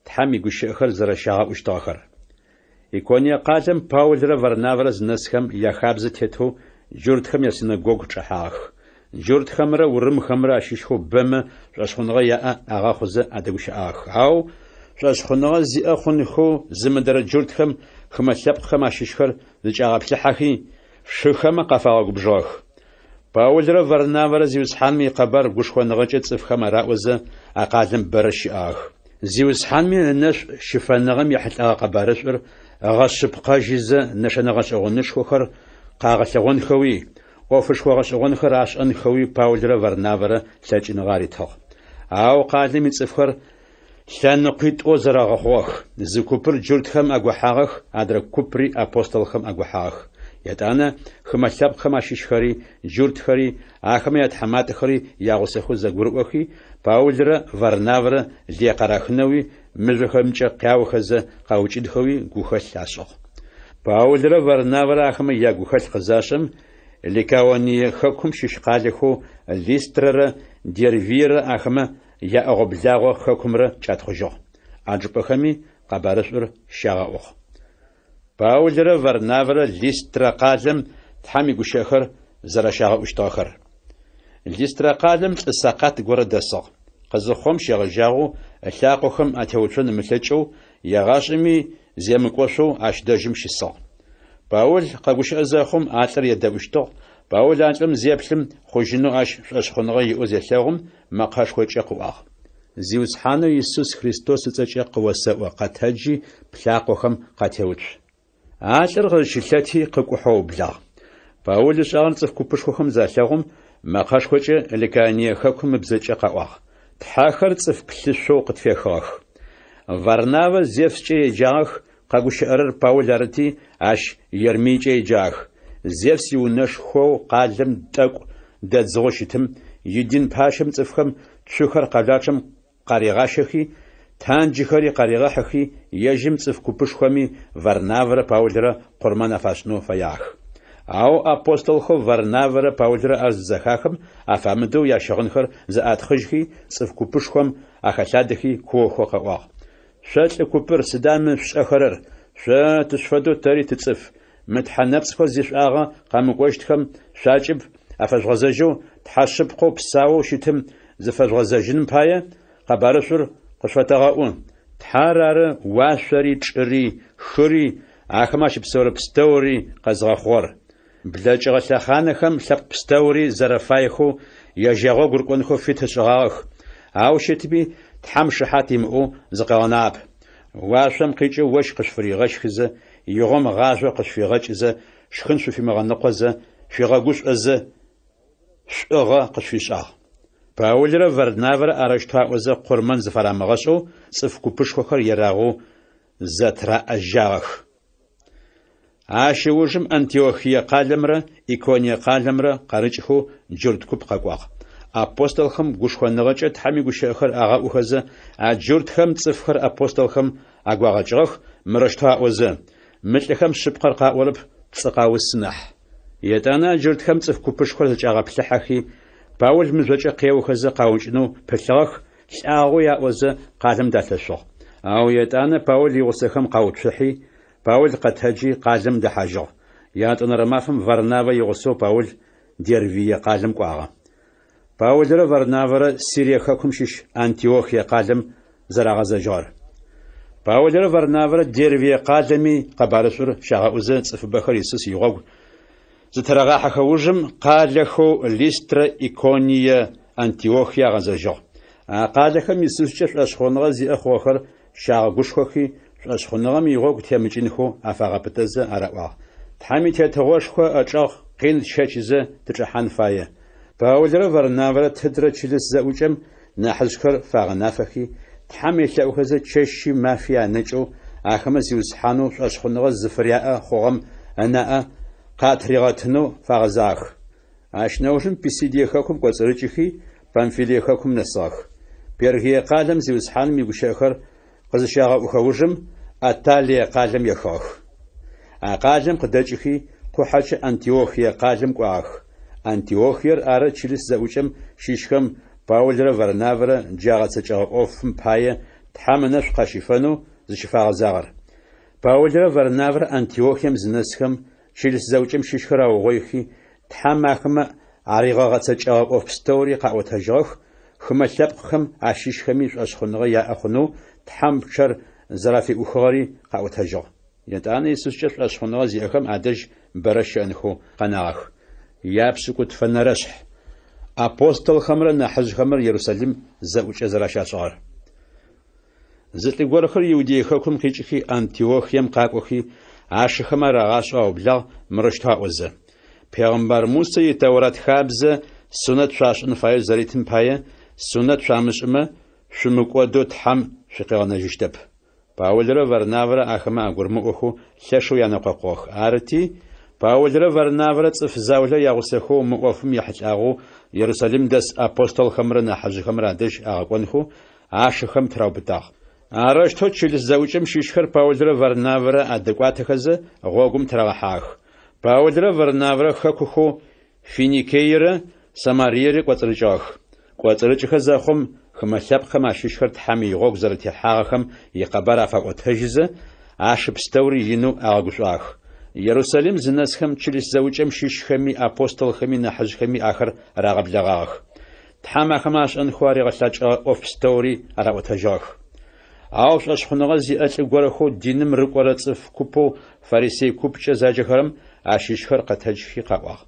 тхьам игущыӏэхэр зэрэщагъэӏущтыгъэхэр. Икония къалэм Паулрэ Варнаврэ зынэсхэм яхабзэ тетэу джуртхэм ясинагог чӏыхьагъэх. Джуртхэмрэ урымхэмрэ ащыщхэу бэмэ шӏошъхъоныгъэ яӏэ агъэхъузэ адэгущыӏагъэх. Ау шӏошъхъоныгъэ зиӏэ хъунхэу зымыдэрэ джуртхэм хымэлъэпкъхэм ащыщхэр зыкӏагъэплъыхьэхи шыхэмэ къафагъэгубжыгъэх. Паулрэ Варнаврэ зиусхьанми икъэбар гушхуэныгъэкӏэ цӏыфхэм араӏозэ а къалэм бэрэ щыӏагъэх. Зиусхьанми ынэшӏу щыфэныгъэм ехьылӏагъэ къэбарышӏур гъэшъыпкъэжьызэ нэшэнэ гъэшӏэгъонышхохэр къагъэлъэгъонхэуи ӏофышхо гъэшӏэгъонхэр ашӏэнхэуи Паулрэ Варнаврэ лъэкӏыныгъэ аритыгъ. Ау къалэм ицӏыфхэр лъэныкъуитӏо зэрэгъэхъугъэх. Зы купыр джуртхэм агухьагъэх, адрэ купри апостолхэм агухьагъэх. Етӏанэ хымэлъэпкъхэм ащыщхэри джуртхэри ахэмэ ятхьэматэхэри ягъусэхэу зэгурыӏохи Паулрэ Варнаврэ лей къарахынэуи мыжъохэмкӏэ къяухэзэ къаукӏыдхэуи гухэлъ ашӏыгъ. Паулрэ Варнаврэ ахэмэ ягухэлъ къызашӏэм Ликаония хэкум щыщ къалэхэу Листрэрэ Дервирэ ахэмэ яӏэгъоблагъо хэкумрэ кӏэтхъыжьыгъ. Аджыпӏэхэми къэбарышӏур щагъэӏугъ. Паулрэ Варнаврэ Листрэ къалэм тхьам игущыӏэхэр зэрэщагъэӏущтыгъэхэр. Листрэ къалэм лӏы сакъат горэ дэсыгъ. Къызыхъом щегъэжьагъэу лъакъохэм атеуцон ымылъэкӏэу ягъашӏэми земыкӏошъоу ащ дэжьым щысыгъ. Паул къэгущыӏэ зэхъум алӏыр едэӏущтыгъ. Паул алӏым зеплъым хъужьынэу ащ шӏошъхъоныгъэ иӏэу зелъэгъум мэкъэшхокӏэ къыӏуагъ. Зиусхьанэу Иисус Христос ыцӏэкӏэ къыосэӏо къэтэджи плъакъохэм къатеуцу. Алӏыр къызщылъэти къыкӏухьэублагъ. Паул ышӏагъэр цӏыф купышхохэм залъэгъум мэкъэшхокӏэ Ликаония хэкум ыбзэкӏэ къаӏуагъ. Тхьэхэр цӏыф плъышъоу къытфехыгъэх. Варнавэ Зевскӏэ еджагъэх. Къэгущыӏэрэр Паул арыти ащ Ермийкӏэ еджагъэх. Зевс иунэшхоу къалэм тӏэкӏу дэдзыгъо щытым идин пашэм цӏыфхэм цухэр къэлачъэм къарегъашэхи танджыхэри къарегъэхьэхи ежьым цӏыф купышхоми Варнаврэ Паулрэ къурмэн афашӏынэу фэягъэх. Ау апостолхэу Варнаврэ Паулрэ ар зызэхахэм афамыдэу ящэгъынхэр зыӏатхъыжьхи цӏыф купышхом ахэлъадэхи куохэу къэӏуагъ. Шъо лӏы купыр сыда мы шӏэхэрэр? Шъо тышъуфэдэу тэри тыцӏыф. Мы тхьэнэпцӏхэр зишӏуагъэ къамыкӏощтхэм шъуакӏыб афэжъгъэзэжьэу тхьэшъыпкъэу псауэу щытым зыфэжъгъэзэжьыным пае къэбарышъур къышъотэгъэӏу. Тхьэр ары уашъори чӏыри хыри ахэмэ щыпсэурэ пстэури къэзгъэхъугъэр. Блэкӏыгъэ лъэхъанэхэм лъэпкъ пстэури зэрэфаехэу ежьэгъо гуркӏонхэу фитышӏыгъагъэх. Ау щытми тхьэм шыхьат имыӏэу зыкъэгъэнап. Уашъом къикӏы ощ къышфыригъэщхызэ, игъом гъажъо къышфигъэкӏызэ, шхын шъуфимыгъэныкъозэ, шъуигъэгушӏозэ, шӏыгъэ къышфишӏагъ. Паулрэ Варнаврэ арэщтаӏозэ къурмэн зыфэрамыгъэшӏэу цӏыф купышхохэр ерагъэу зэтраӏэжьагъэх. Ащ ыужым Антиохие къалэмрэ Икония къалэмрэ къарыкӏхэу джурт куп къэкӏуагъ. Апостолхэм гушхуэныгъэкӏэ тхьэм игущыӏэхэр агъэӏухэзэ, а джуртхэм цӏыфхэр апостолхэм агуагъэкӏыгъэх мырыщтаӏозэ. Мылӏыхэм шъыпкъэр къаӏорэп пцӏы къаусынахь. Етӏанэ джуртхэм цӏыф купышхэр зыкӏагъэплъыхьэхи Паул мыжъокӏэ къеухэзэ къаукӏынэу пылъыгъэх, лӏагъэу яӏозэ къалэм далъэшъугъ. Ау етӏанэ Паул игъусэхэм къауцухьи Паул къэтэджи къалэм дэхьажьыгъ. Ятӏонэрэ мафэм Варнавэ игъусэу Паул Дервие къалэм кӏуагъэ. Паулрэ Варнаврэ Сирие хэкум щыщ Антиохие къалэм зэрагъэзэжьыгъэр. Паулрэ Варнаврэ Дервие къалэми къэбарышъур щагъэӏузэ цӏыфыбэхэр Иисус игъогу зытэрагъахьэхэужым къалэхэу Листрэ, Икония, Антиохие агъэзэжьыгъ. А къалэхэм Иисускӏэ шӏошъхъоныгъэ зиӏэ хъугъэхэр щагъэгушхохи шӏошъхъоныгъэм игъогу темыкӏынхэу афагъэпытэзэ араӏуагъ. Тхьэм итетыгъошхо ӏэкӏэгъ къин щэкӏызэ тычӏыхьан фае. Паулрэ Варнаврэ тыдрэ чылыс зэӏукӏэм нахьыжъхэр фагъэнафэхи тхьэм елъэӏухэзэ чэщи мафи анэкӏэу ахэмэ зиусхьанэу шӏошъхъоныгъэ зыфыряӏэ хъугъэм ынаӏэ къатригъэтынэу фагъэзагъэх. Ащ нэужым Писидие хэкум кӏоцӏырыкӏыхи Памфилиехэкум нэсыгъэх. Пергие къалэм зиусхьаным игущыӏэхэр къызыщагъэӏухэужым Аталие къалэм ехыгъэх. А къалэм къыдэкӏыхи къухьэкӏэ Антиохие къалэм кӏуагъэх. Антиохиер ары чылыс зэӏукӏэм щищхэм Паулрэ Варнавэрэ джагъэцэкӏэгъэ ӏофым пае тхьам ынэшъу къащифэнэу зыщыфагъэзагъэр. Паулрэ Варнавэрэ Антиохием зынэсхэм чылыс зэӏукӏэм щищхэр аугъоихи тхьам ахэмэ аригъэгъэцэкӏэгъэ ӏоф пстэури къаӏотэжьыгъэх. Хымэ лъэпкъхэм ащищхэми шӏошхыныгъэ яӏэхъунэу тхьам пчъэр зэрафиӏухыгъэри къаӏотэжьыгъ. Етӏанэ Иисускӏэ шӏошхыныгъэ зиӏэхэм адэжь бэрэ щэӏынхэу къэнагъэх. Япшӏыкӏут фэнэрэшъхь апостолхэмрэ нахьыжъхэмрэ Иерусалим зэӏукӏэ зэращашӏыгъэр. Зылӏыгорхэр иудеехэкум къикӏыхи Антиохием къакӏохи ашыхэм арагъашӏэу аублагъ мырыщтэу аӏозэ. Пегъымбар Мусэ итаурэт хабзэ сунэт шъуашӏын фае зэритым пае сунэт шъуамышӏымэ шъумыкӏодо тхьам шъукъегъэнэжьыщтэп. Паулрэ Варнавэрэ ахэмэ агурмыӏохэу лъэшэу янэкъокъугъэх. Арыти Паулрэ Варнавэрэ цӏыф заулэ ягъусэхэу мы ӏофым ехьылӏагъэу Иерусалим дэс апостолхэмрэ нахьыжъхэмрэ адэжь агъэкӏонхэу ашыхэм траубытагъ. Арыштэу чылыс зэӏукӏэм щищхэр Паулрэ Варнавэрэ адэкӏуатэхэзэ гъогум трагъэхьагъэх. Паулрэ Варнавэрэ хэкухэу Финикиерэ Самариерэ кӏоцӏырыкӏыгъэх. Кӏоцӏырыкӏыхэ зэхъум хымэ лъэпкъхэм ащищхэр тхьам игъогу зэрытехьагъэхэм икъэбар афаӏотэжьызэ ашыпстэури инэу агъэгушӏуагъэх. Иерусалим зынэсхэм чылыс зэӏукӏэм щищхэми апостолхэми нахьыжъхэми ахэр рагъэблэгъагъэх. Тхьам ахэмэ ашӏэнхэу аригъэлъакӏэгъэ ӏоф пстэури араӏотэжьыгъэх. Ау шӏошхыныгъэ зиӏэ лӏыгорэхэу диным рыкӏорэ цӏыф купэу фарисей купкӏэ заджэхэрэм ащищхэр къэтэджхи къаӏуагъ.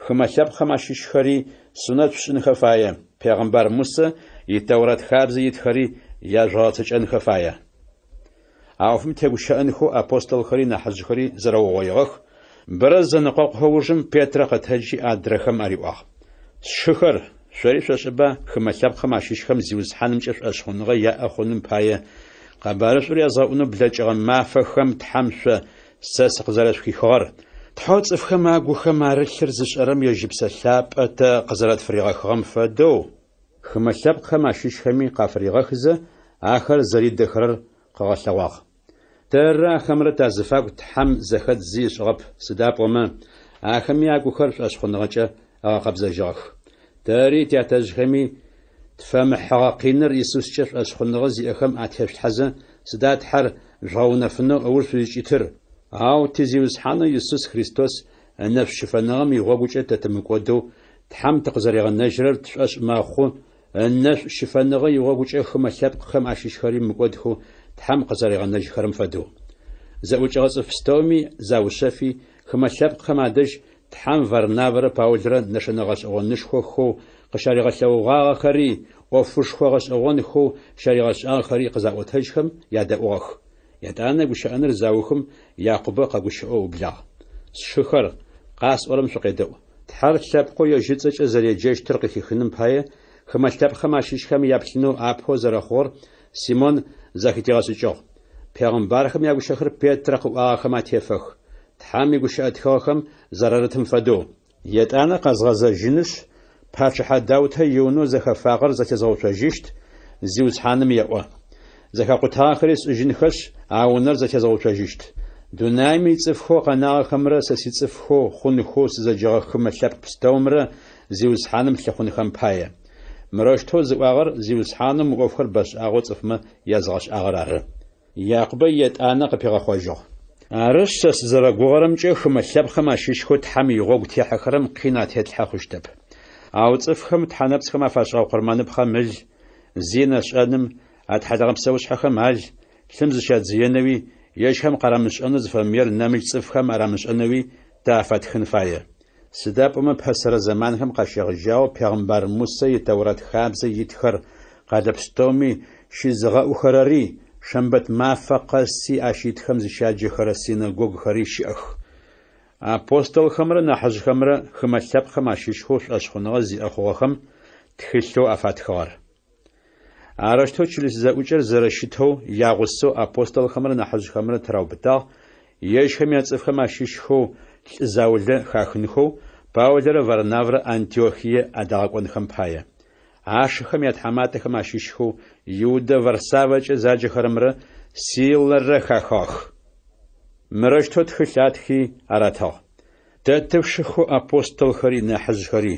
Хымэ лъэпкъхэм ащищхэри сунэт шӏынхэ фае. Пегъымбар Мусэ итаурэт хабзэ итхэри яжъугъэцэкӏэнхэ фае. Ӏофым тегущыӏэнхэу апостолхэри нахьыжъхэри зэрэугъоигъэх. Бэрэ зэныкъокъухэужым Петрэ къэтэджи адрэхэм ариӏуагъ. Сшыхэр шъори шъошӏыба хымэ лъэпкъхэм ащищхэм зиусхьанымкӏэ шӏошхыныгъэ яӏэ хъуным пае къэбарышӏур язгъэӏунэу блэкӏыгъэ мафэхэм тхьам шъо сэ сыкъызэрэшъухихыгъэр. Тхьэу цӏыфхэм агухэм арылъыр зышӏэрэм ежьыпсэ лъапӏэ тэ къызэрэдфыригъэхыгъэм фэдэу хымэ лъэпкъхэм ащищхэми къафыригъэхызэ ахэр зэридэхэрэр къыгъэлъэгъуагъ. Тэрэ ахэмрэ тазыфагу тхьам зэхэт зи ышӏыгъэп. Сыда пӏомэ ахэми агухэр шӏошхыныгъэкӏэ агъэкъэбзэжьыгъэх. Тэри тятэжъхэми тфэмыхьыгъэ къиныр Иисускӏэ шӏошхыныгъэ зиӏэхэм атешъулъхьэзэ сыда тхьэр жъугъэунэфынэу ыур шъузыкӏитыр. Ау тизиусхьанэ Иисус Христос ынэшъу щыфэныгъэм игъогукӏэ тэтымыкӏодэу тхьам тыкъызэрегъэнэжьырэр тшӏошӏ мэхъу. Ынэшъу щыфэныгъэ игъогукӏэ хымэ лъэпкъхэм ащищхэри мыкӏодхэу тхьам къызэрегъэнэжьхэрэм фэдэу. Зэӏукӏэгъэ цӏыф пстэуми заушъэфи хымэ лъэпкъхэм адэжь тхьам Варнавэрэ Паулрэ нэшэнэ гъэшӏэгъоныщхъохэу къыщаригъэлъэгъуагъэхэри ӏофышхо гъэшӏэгъонхэу щаригъэшӏагъэхэри къызаӏотэжьхэм ядэӏугъэх. Етӏанэ гущыӏэныр заухым Якъубэ къэгущыӏэу ыблагъ. Сшыхэр къасӏорэм шъукъедэӏу. Тхьэр лъэпкъэу ежьыцӏэкӏэ зэреджэщтыр къыхихыным пае хымэ лъэпкъхэм ащищхэм яплъынэу апэу зэрэхъугъэр Симон захэтегъэшӏыкӏыгъ. Пегъымбархэм ягущэхэр Петрэ къыӏуагъэхэм атефэх. Тхьам игущыӏэтыгъэхэм зэрэрытым фэдэу. Етӏанэ къэзгъэзэжьыныш пачыхьэ Даутэ иунэу зэхэфагъэр зэтезгъэуцожьыщт зиусхьаным еӏо. Зэхэкъутагъэхэри сӏыжьынхэщ а унэр зэтезгъэуцожьыщт. Дунаим ицӏыфхэу къэнагъэхэмрэ сэ сицӏыфхэу хъунхэу сызэджэгъэх хымэ лъэпкъ пстэумрэ зиусхьаным лъэхъунхэм пае. Мырощтэу зыӏуагъэр зиусхьаным ӏофхэр бэшӏагъэу цӏыфмэ язгъэшӏагъэр ары. Якъубэ етӏанэ къыпегъэхъуэжьыгъ. Арышъ сэ сызэрэгугъэрэмкӏэ хымэ лъэпкъхэм ащищхэу тхьам игъогу техьэхэрэм къин атетлъхьэ хъущтэп. Ау цӏыфхэм тхьэнэпсхэм афашӏыгъэ къурмэныпхъэ мыл, зи нэшӏэным, атхьалэгъэ псэушъхьэхэм ал, лъым зыщадзиенэуи, ежьхэм къарамышӏэнэу зыфэмыер нэмыкӏ цӏыфхэм арамышӏэнэуи тэ афэтхын фае. Сыда пӏомэ пэсэрэ зэманхэм къащегъыжьагъэу Пегъымбар Мусэ итаурэт хабзэ итхэр къалэ пстэуми щизыгъэӏухэрэри Шэмбэт мафэ къэси ащитхэм зыщаджэхэрэ синагогхэри щыӏэх. Апостолхэмрэ нахьыжъхэмрэ хымэ лъэпкъхэм ащищхэу шӏошхыныгъэ зиӏэ хъугъэхэм тхылъэу афатхыгъэр. Арыштэу чылыс зэӏукӏэр зэрэщытэу ягъусэу апостолхэмрэ нахьыжъхэмрэ траубытагъ. Ежьхэм яцӏыфхэм ащищхэу лӏы заулэ хахынхэу Паулрэ Варнавэрэ Антиохие адагъэкӏонхэм пае. ашхэм ятхьаматэхэм ащишхэу Иудэ Варсавэкӏэ заджэхэрэмрэ Силэрэ хахах. Мырэщтэу тхылъатхи аратагъ. Дэтыу шыху апостолхэри нахьыжъхэри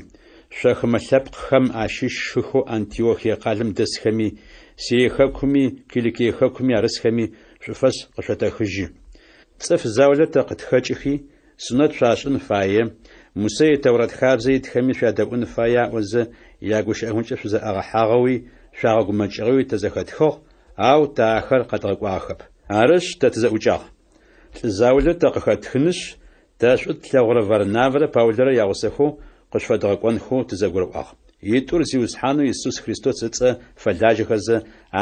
шъохымэ лъэпкъхэм ащыщ шыху Антиохие къалэм дэсхэми Сиехэкуми Киликиехэкуми арысхэми шъуфэшъ къышъотэхыжьы. Цӏыф заулэ къытхэкӏыхи сунэт шъуашӏын фае, Мусэ итэурэт хабзэ итхэми шъуядэӏун фае аӏозэ ягущыӏэгъункӏэ шъузэӏэгъэхьагъэуи шъуагъэгумэкӏыгъэуи тэзэхэтхыгъ, ау таахэр къэдгъэкӏуагъэхэп. Арышъ тэ тызэӏукӏагъ. Лӏы заулэ тэ къыхэтхынышъ тэшӏу тлъэгъурэ Варнавэрэ Паулърэ ягъусэхэу къышъуэдгъэкӏуэнхэу тызэгурыӏуагъ. Итӏур зиусхьанэу Иисус Христос ыцӏэ фэлажьэхэзэ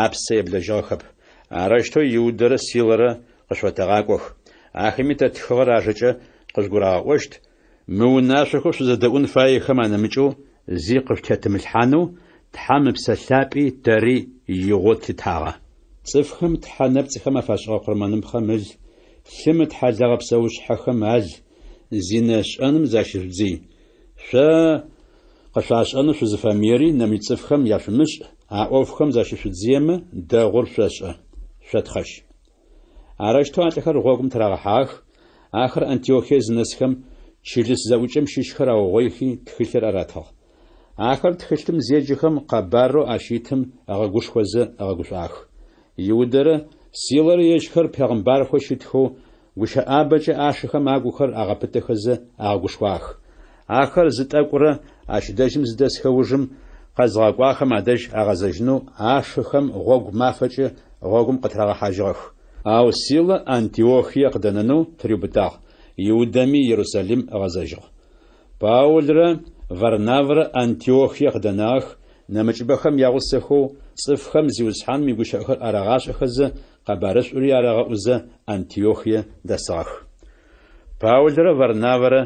апсэ еблэжьыгъэхэп. Арыштэу Иудэрэ Силэрэ къышъотэгъакӏох. Ахэми тэ тхыгъэр ажэкӏэ къышгурагъэӏощт. Мы унашъохэу шъузэдэӏун фаехэм анэмыкӏэу зи къыштетымылъхьанэу Тхьам ыпсэлъапӏи тэри игъо тлъытагъэ. Цӏыфхэм тхьэнэпцӏхэм афашӏыгъэ къурмэнымпхъэ мыл, лъым тхьалэгъэ псэушъхьэхэм ал, зи нэшӏэным защыжъудзый. Шъо къышъуашӏэнэу шъузыфэмери нэмыкӏ цӏыфхэм яшъумышӏ, а ӏофхэм защышъудзыемэ дэгъур шъошӏэ, шъотхъэщ. Арыштэу алӏэхэр гъогум тырагъэхьагъэх. Ахэр Антиохие зынэсхэм чылыс зэӏукӏэм щыщхэр аогъоихи тхылъыр аратагъ. Ахэр тхылъым зеджэхэм къэбарэу ащитым агъэгушхозэ агъэгушӏуах. Иудэрэ Силэрэ ежьхэр пегъымбархо щытхэу гущыӏабэкӏэ ашхэм агухэр агъэпытэхэзэ агъэгушхуах. Ахэр зытӏэкӏурэ ащыдэжьым зыдэсхэужым къэзгъэкӏуахэм адэжь агъэзэжьынэу ашхэм гъогу мафэкӏэ гъогум къытрагъэхьажьыгъэх. Ау Силэ Антиохие къыдэнэнэу триубытагъ. Иудэми Иерусалим ыгъэзэжьыгъ. Паулрэ Варнавэрэ Антиохие къыдэнагъэх. Нэмыкӏыбэхэм ягъусэхэу цӏыфхэм зиусхьаным игущыӏэхэр арагъашӏэхэзэ къэбарышӏури арагъэӏузэ Антиохие дэсыгъэх. Паулрэ Варнавэрэ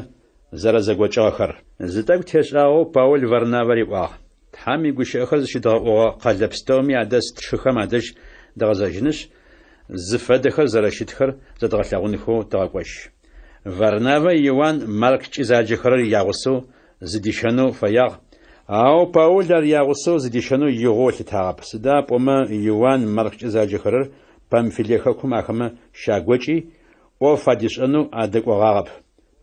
зэрэзэгуэкӏыгъэхэр. Зытӏэкӏу тешӏагъэу Паул Варнавэр иӏуагъ. Тхьам игущыӏэхэр зыщыдгъэӏугъэ къэлэ пстэуми адэс тшыхэм адэжь дэгъэзэжьынышъ, зыфэдэхэр зэрэщытхэр зэдгъэлъэгъунхэу тыгъэкӏощ. Варнавэ Иоанн Марккӏи заджэхэрэр ягъусэу зыдишэнэу фэягъ. Ау Паул ар ягъусэу зыдишэнэу игъо лъытагъэп. Сыда пӏомэ Иоанн Марккӏи заджэхэрэр Памфилиехэкум ахэмэ щагокӏи ӏоф адишӏэнэу адэкӏогъагъэп.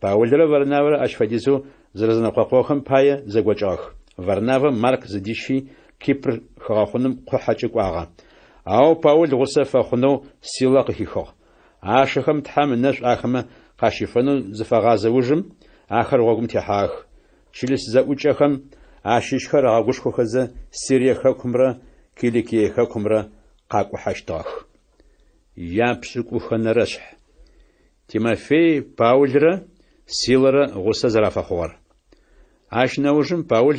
Паулрэ Варнавэрэ ащ фэдизэу зэрэзэнэкъокъохэм пае зэгуэкӏыгъэх. Варнавэ Марк зыдищи Кипр хэгъэхъуным къухьэкӏы кӏуагъэ. Ау Паул гъусэ фэхъунэу Силэ къыхихыгъ. Ашэхэм Тхьам ынэшӏу ахэмэ къащифэнэу зыфэгъазэужым ахэр гъогум техьагъэх. Чылыс зэӏукӏэхэм ащыщхэр агъэгушхохэзэ Сириехэкумрэ Киликиехэкумрэ къакӏухьэщтыгъэх. Япшӏыкӏухэнэрэшъхь. Тимофей Паулрэ Силэрэ гъусэ зэрафэхъугъэр. Ащ нэужым Паул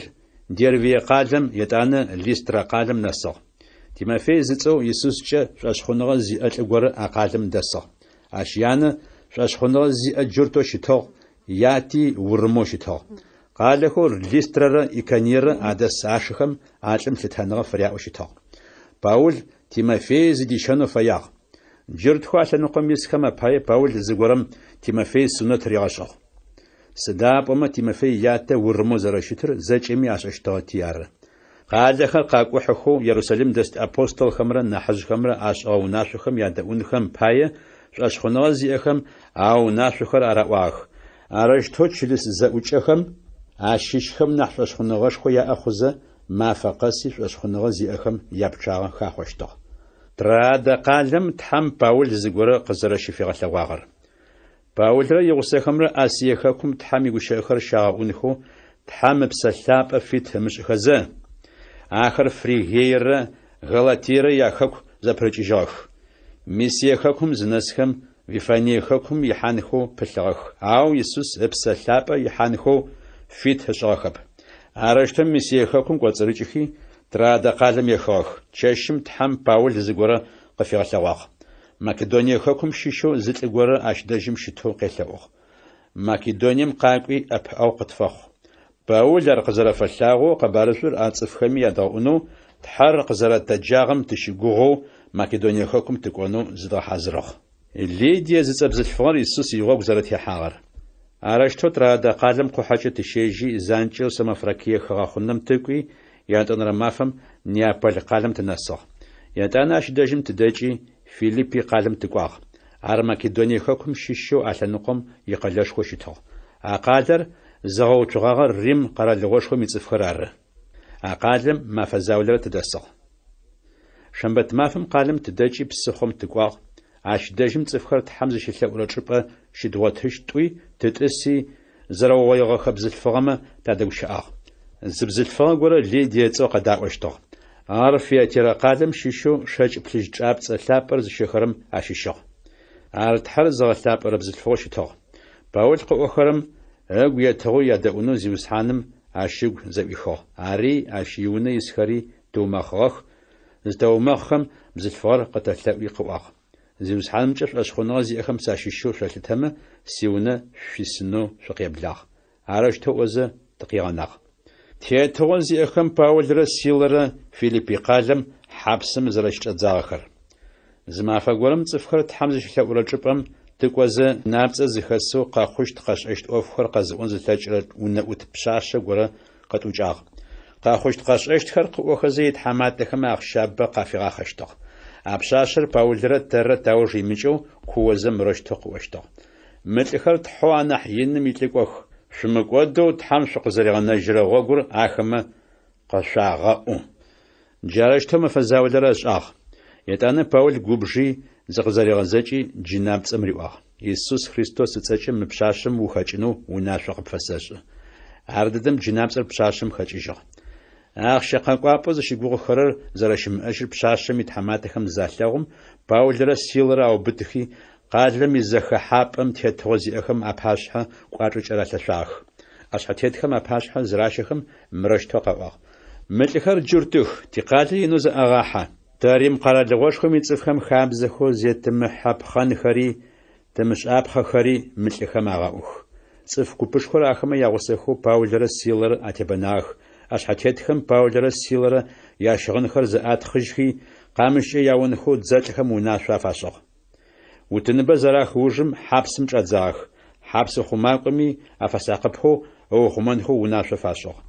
Дервие къалэм етӏанэ Листрэ къалэм нэсыгъ. Тимофей зыцӏэу Иисускӏэ шъуашъхъуныгъэ зиӏэ лӏы горэ а къалэм дэсыгъ. Ащ янэ шъуашъхъуныгъэ зиӏэ джыртэу щытыгъ, яти урымэу щытыгъ. Къалэхэу Листрэрэ Иконирэ адэс ашхэм алӏым лъытэныгъэ фыряӏо щытыгъ. Паул Тимофей зыдишэнэу фэягъ. Джыртху алъэныкъом исхэм апае Паул зыгорэм Тимофей сунэт ригъэшӏыгъ. Сыда пӏомэ Тимофей ятэ урымэу зэрэщытыр зэкӏэми ашӏэщтыгъэти ары. Къалэхэр къакӏухьэхэу Иерусалим дэст апостолхэмрэ нахьыжъхэмрэ ашӏыгъэ унашъохэм ядэӏунхэм пае шъуашъхъуныгъэ зиӏэхэм а унашъохэр араӏуагъэх. Арыштэу чылыс зэӏукӏэхэм ащыщхэм нахь шъуашъхъуныгъэшхо яӏэ хъузэ мафэ къэси шъуашъхъуныгъэ зиӏэхэм япчъагъэ хахъощтыгъ. Традэ къалэм Тхьам Паул зыгорэ къызэрэщыфигъэлъэгъуагъэр. Паулрэ игъусэхэмрэ Асиехэкум Тхьам игущыӏэхэр щагъэӏунхэу Тхьам ыпсэлъапӏэ фит ымышӏыхэзэ. Ахэр Фригиерэ Галатиерэ яхэку зэпрыкӏыжьыгъэх. Мисиехэкум зынэсхэм Вифаниехэкум ихьанхэу пылъыгъэх. Ау Иисус ыпсэлъапӏэ ихьанхэу фит ышӏыгъэхэп. Арыштэм Мисиехэкум кӏоцӏырыкӏыхи Традэ къалэм ехыгъэх. Чэщым Тхьам Паул зыгорэ къыфигъэлъэгъуагъ. Македониехэкум щыщэу зы лӏы горэ ащ дэжьым щытэу къелъэӏугъ. Македонием къакӏуи ӏэпыӏэу къытфэхъу. Паул ар къызэрэфэлъагъоу къэбарышъур а цӏыфхэми ядгъэӏунэу Тхьэр къызэрэтэджагъэм тыщыгугъэу Македониехэкум тыкӏонэу зыдгъэхьазырыгъ. Лидие зыцӏэбзылъфыгъэр Иисус игъогу зэрэтехьагъэр. Арыштэу Традэ къалэм къухьэкӏэ тыщежьи занкӏэу Самофракие хэгъэхъунэм тыкӏуи ятӏонэрэ мафэм Неаполь къалэм тынэсыгъ. Ятӏанэ ащ дэжьым тыдэкӏи Филиппи къалэм тыкӏуагъ. Ар Македоние хэкум щыщэу а лъэныкъуэм и къэлэшхуэ щытыгъ. А къалэр зыгъэутыгъагъэр Рим къэралыгъуэшхуэм и цӏыфхэр ары. А къалэм мафэ заулэрэ тыдэсыгъ. Шэмбэт мафэм къалэм тыдэкӏи псыхъуэм тыкӏуагъ. Ащ дэжьым цӏыфхэр Тхьэм зыщилъэӏурэ чӏыпӏэ щыдгъуэтыщтӏуи тытӏыси зэрыугъоигъэхэ бзылъфыгъэмэ тадэгущыӏагъ. Зы бзылъфыгъэ горэ Лидие цӏэу къэдаӏуэщтыгъ. Ар Фиатирэ къалэм щыщэу шэкӏ плъыжь кӏапцӏэ лъапӏэр зыщыхэрэм ащыщыгъ. Ар Тхьэр зыгъэлъапӏэрэ бзылъфыгъэу щытыгъ. Паул къыӏохэрэм ыгу етыгъу ядэӏунэу зиусхьаным ащыгу зэӏуихыгъ. Ари ащ иунэ исхэри тыумэхъыгъэх, зытэумэхъхэм бзылъфыгъэр къытэлъэӏуи къыӏуагъ. Зиусхьанымкӏэ шӏуэшхуэныгъэ зиӏэхэм сащыщэу шъолъытэмэ, си унэ шъуисынэу шъукъеблагъ. Арэущтэу ӏозэ тыкъигъэнагъ. Тетыгъо зиӏэхэм Паулрэ Силэрэ Филиппи къалэм хьапсым зэрэщыкӏэдзагъэхэр. Зы мафэ горэм цӏыфхэр Тхьэм зыщилъэӏурэ чӏыпӏэм тыкӏозэ напцӏэ зыхэсэу къэхъущт къэшӏэщт ӏофхэр къэзыӏон зылъэкӏырэ унэӏут пшъашъэ горэ къэтӏукӏагъ. Къэхъущт къэшӏэщтхэр къыӏохэзэ итхьэматэхэм ахъщабэ къафигъэхъэщтыгъ. А пшъашъэр Паулрэ Тэррэ тауж имыкӏэу куозэ мырощтэу къыӏощтыгъ. Мылӏыхэр тхьэу анахь иным илӏыкӏох. Шъумыкӏодэу Тхьэм шъукъызэригъэнэжьырэ гъогур ахэмэ къэшъуагъэӏу. Джарэщтэу мафэ заулэрэ ышӏагъ. Ятӏанэ Паул губжи зыкъызэригъэзэкӏи джы напцӏэм риӏуагъ. Иисус Христос ыцӏэкӏэ мы пшъашъэм ухэкӏынэу унашъо къыпфэсэшӏы. Ар дэдэм джы напцӏэр пшъашъэм хэкӏыжьыгъ. Ахъщэ къэкӏуапӏэу зыщыгугъэхэрэр зэрэщымыӏэжьыр пшъашъэм итхьэматэхэм залъэгъум, Паулрэ Силэрэ аубытыхи къалэм изэхэхьапӏэм тетыгъо зиӏэхэм апашъхьэ кӏуачӏэкӏэ ралъэшъуагъэх. Ашъхьэтетхэм апашъхьэ зыращэхэм мырощтэу къэӏуагъ. Мылӏыхэр джуртых, тикъалэ ину зэӏэгъахьэ. Рим къэралыгъуэшхуэм ицӏыфхэм хабзэхэу зетымыхьэпхъэнхэри тымышӏапхъэхэри мылӏыхэм агъэӏух. Цӏыф гупышхуэр ахэмэ ягъусэхэу Паулрэ Силэрэ атебэнагъэх. Ашъхьэтетхэм Паулрэ Силэрэ ящыгъынхэр зыӏатхъыжьхи къамышкӏэ яунэхэу дзэлӏхэм унашъо афашӏыгъ. Утыныбэ зэрахыужым хьапсым чӏэдзагъэх. Хьапсы хъумакӏоми афасакъыпхъэу ыухъумэнхэу унашъо фашӏыгъ.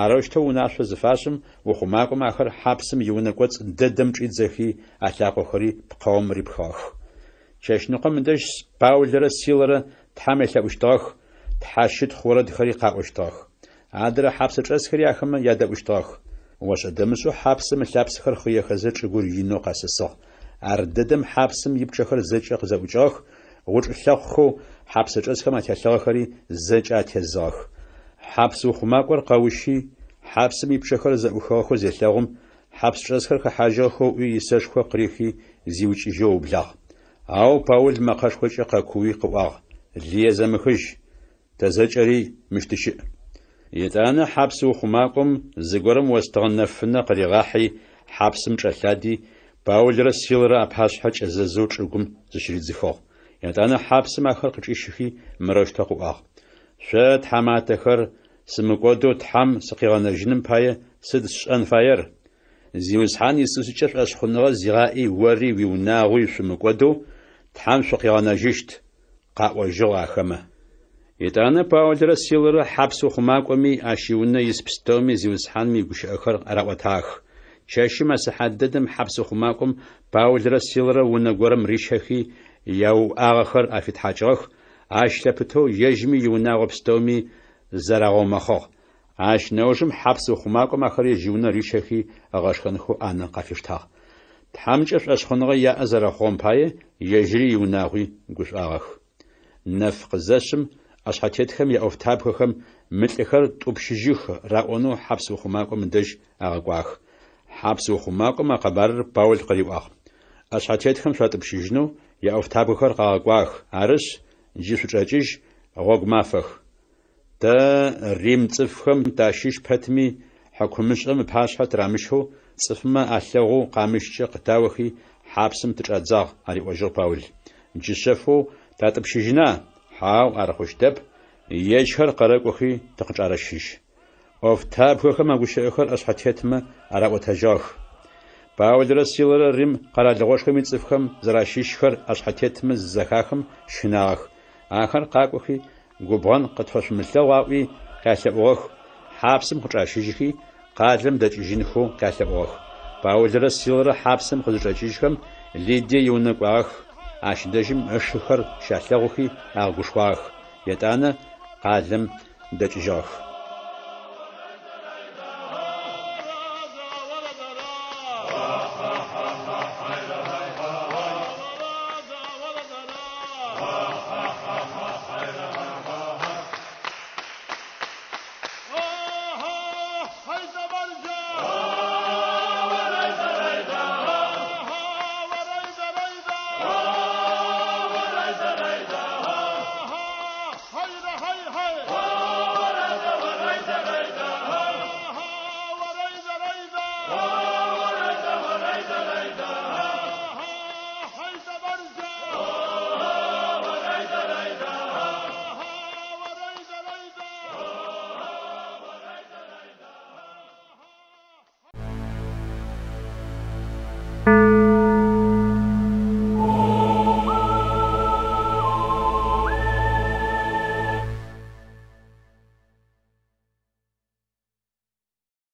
Арэущтэу унашъо зыфашӏым ухъумакӏом ахэр хьапсым иунэ кӏоцӏ дэдэм чӏидзэхи алъакъохэри пкъэум рипхыгъэх. Чэщныкъом дэжь Паулрэ Силэрэ Тхьэм елъэӏущтыгъэх, тхьэщытхъу орэдхэри къаӏощтыгъэх. Адэрэ хьапсы чӏэсхэри ахэмэ ядэӏущтыгъэх. Уэшӏэдэмышӏэу хьапсым ылъапсэхэр хъыехэзэ чӏыгур инэу къасысыгъ. Ар дэдэм хьапсым ипчъэхэр зэкӏэ къызэӏукӏыгъэх, гъучӏылъэхъухэу хьапсы чӏэсхэм ателъыгъэхэри зэкӏэ атезыгъэх. Хьапс ухъумакӏор къэущи, хьапсым ипчъэхэр зэӏухыгъэхэу зелъэгъум, хьапс чӏэсхэр хэхьажьыгъэхэу ӏуи исэшхуэ къырихи зиукӏыжьэу ублагъ. Ау Паул мэкъэшхокӏэ къэкуи къыӏуагъ: «Лие зэмыхыжь, тэзэкӏэри мыщтыщыӏ». Ятӏанэ хьапс ухъумакӏом зыгорэм остыгъэ нэфынэ къыригъахьи хьапсым чӏэлъади, Паулрэ Силэрэ апашъхьэ кӏэзэзэу чӏыгум зыщыридзыхыгъ. Ятӏанэ хьапсым ахэр къыкӏищыхи мырощтэу къыӏуагъ. Шъо тхьэматэхэр, сымыкӏодэу Тхьэм сыкъигъэнэжьыным пае сыд сшӏэн фаер? Зиусхьан Иисусыкӏэ шъуэшъхьуныгъэ зигъаӏи ори уиунагъуи шъумыкӏодэу Тхьэм шъукъигъэнэжьыщт, къаӏожьыгъ ахэмэ. Ятӏанэ Паулрэ Силэрэ хьапс ухъумакӏоми ащ иунэ ис пстэуми зиусхьаным игущыӏэхэр араӏотагъэх. Чэщым асыхьат дэдэм хьапс ухъумакӏом Паулрэ Силэрэ унэ горэм рищхэхи яуӏагъэхэр афитхьакӏыгъэх. Ащ лъэпытэу ежьми иунагъо пстэуми зэрагъомэхъыгъ. Ащ неужым хьапс ухъумакӏом ахэр ежьиунэ рищхэхи ыгъэшхэнхэу ӏанэ къафиштагъ. Тхьамкӏэ шъуэшъхьуныгъэ яӏэ зэрэхъугъэм пае ежьыри иунагъуи гушӏуагъэх. Нэф къызэшъым ашъхьэтетхэм яӏофтапхэхэм мылӏыхэр тӏупщыжьых раӏонэу хьапс ухъумакӏом дэжь агъэкӏуах. Хьапс ухъумакӏом акъэбарыр Паул къыриӏуагъ. Ашъхьэтетхэм шъуатӏупщыжьынэу яӏофтапхэхэр къагъэкӏуах. Арышъ, джы шъучӏэкӏыжь гъогу мафэх. Тэ Рим цӏыфхэм тащыщ пэтми хьакумышӏэм ыпашъхьэ тырамышъхэу цӏыфмэ алъэгъу къамышкӏэ къытауэхи хьапсым тычӏэдзагъ, ариӏожьыгъ Паул. Джы шъэфэу татӏупщыжьына? Хьау, арыхъущтэп. Еджхэр къэрэкӏухи тыкъыкӏарэщыжь. ӏофтапхэхэм агущыӏэхэр ашъхьэтетмэ араӏотэжьыгъэх. Паулрэ Силэрэ Рим къэралыгъуэшхуэм ицӏыфхэм зэращыщхэр ашъхьэтетмэ зэхахэм шынагъэх. Ахэр къакӏухи губгъэн къытфэшъумылъэгъу аӏуи къялъэӏугъэх. Хьапсым къычӏащыжьхи къалэм дэкӏыжынхэу къалъэӏугъэх. Паулрэ Силрэ хьапсэм къызыкӏэкӏыжхэм Лидие иунэ кӏуагъэх. Ащыдэжым ышхэр щалъэгъухи агъэгушхуагъэх. Етӏанэ къалэм дэкӏыжьыгъэх.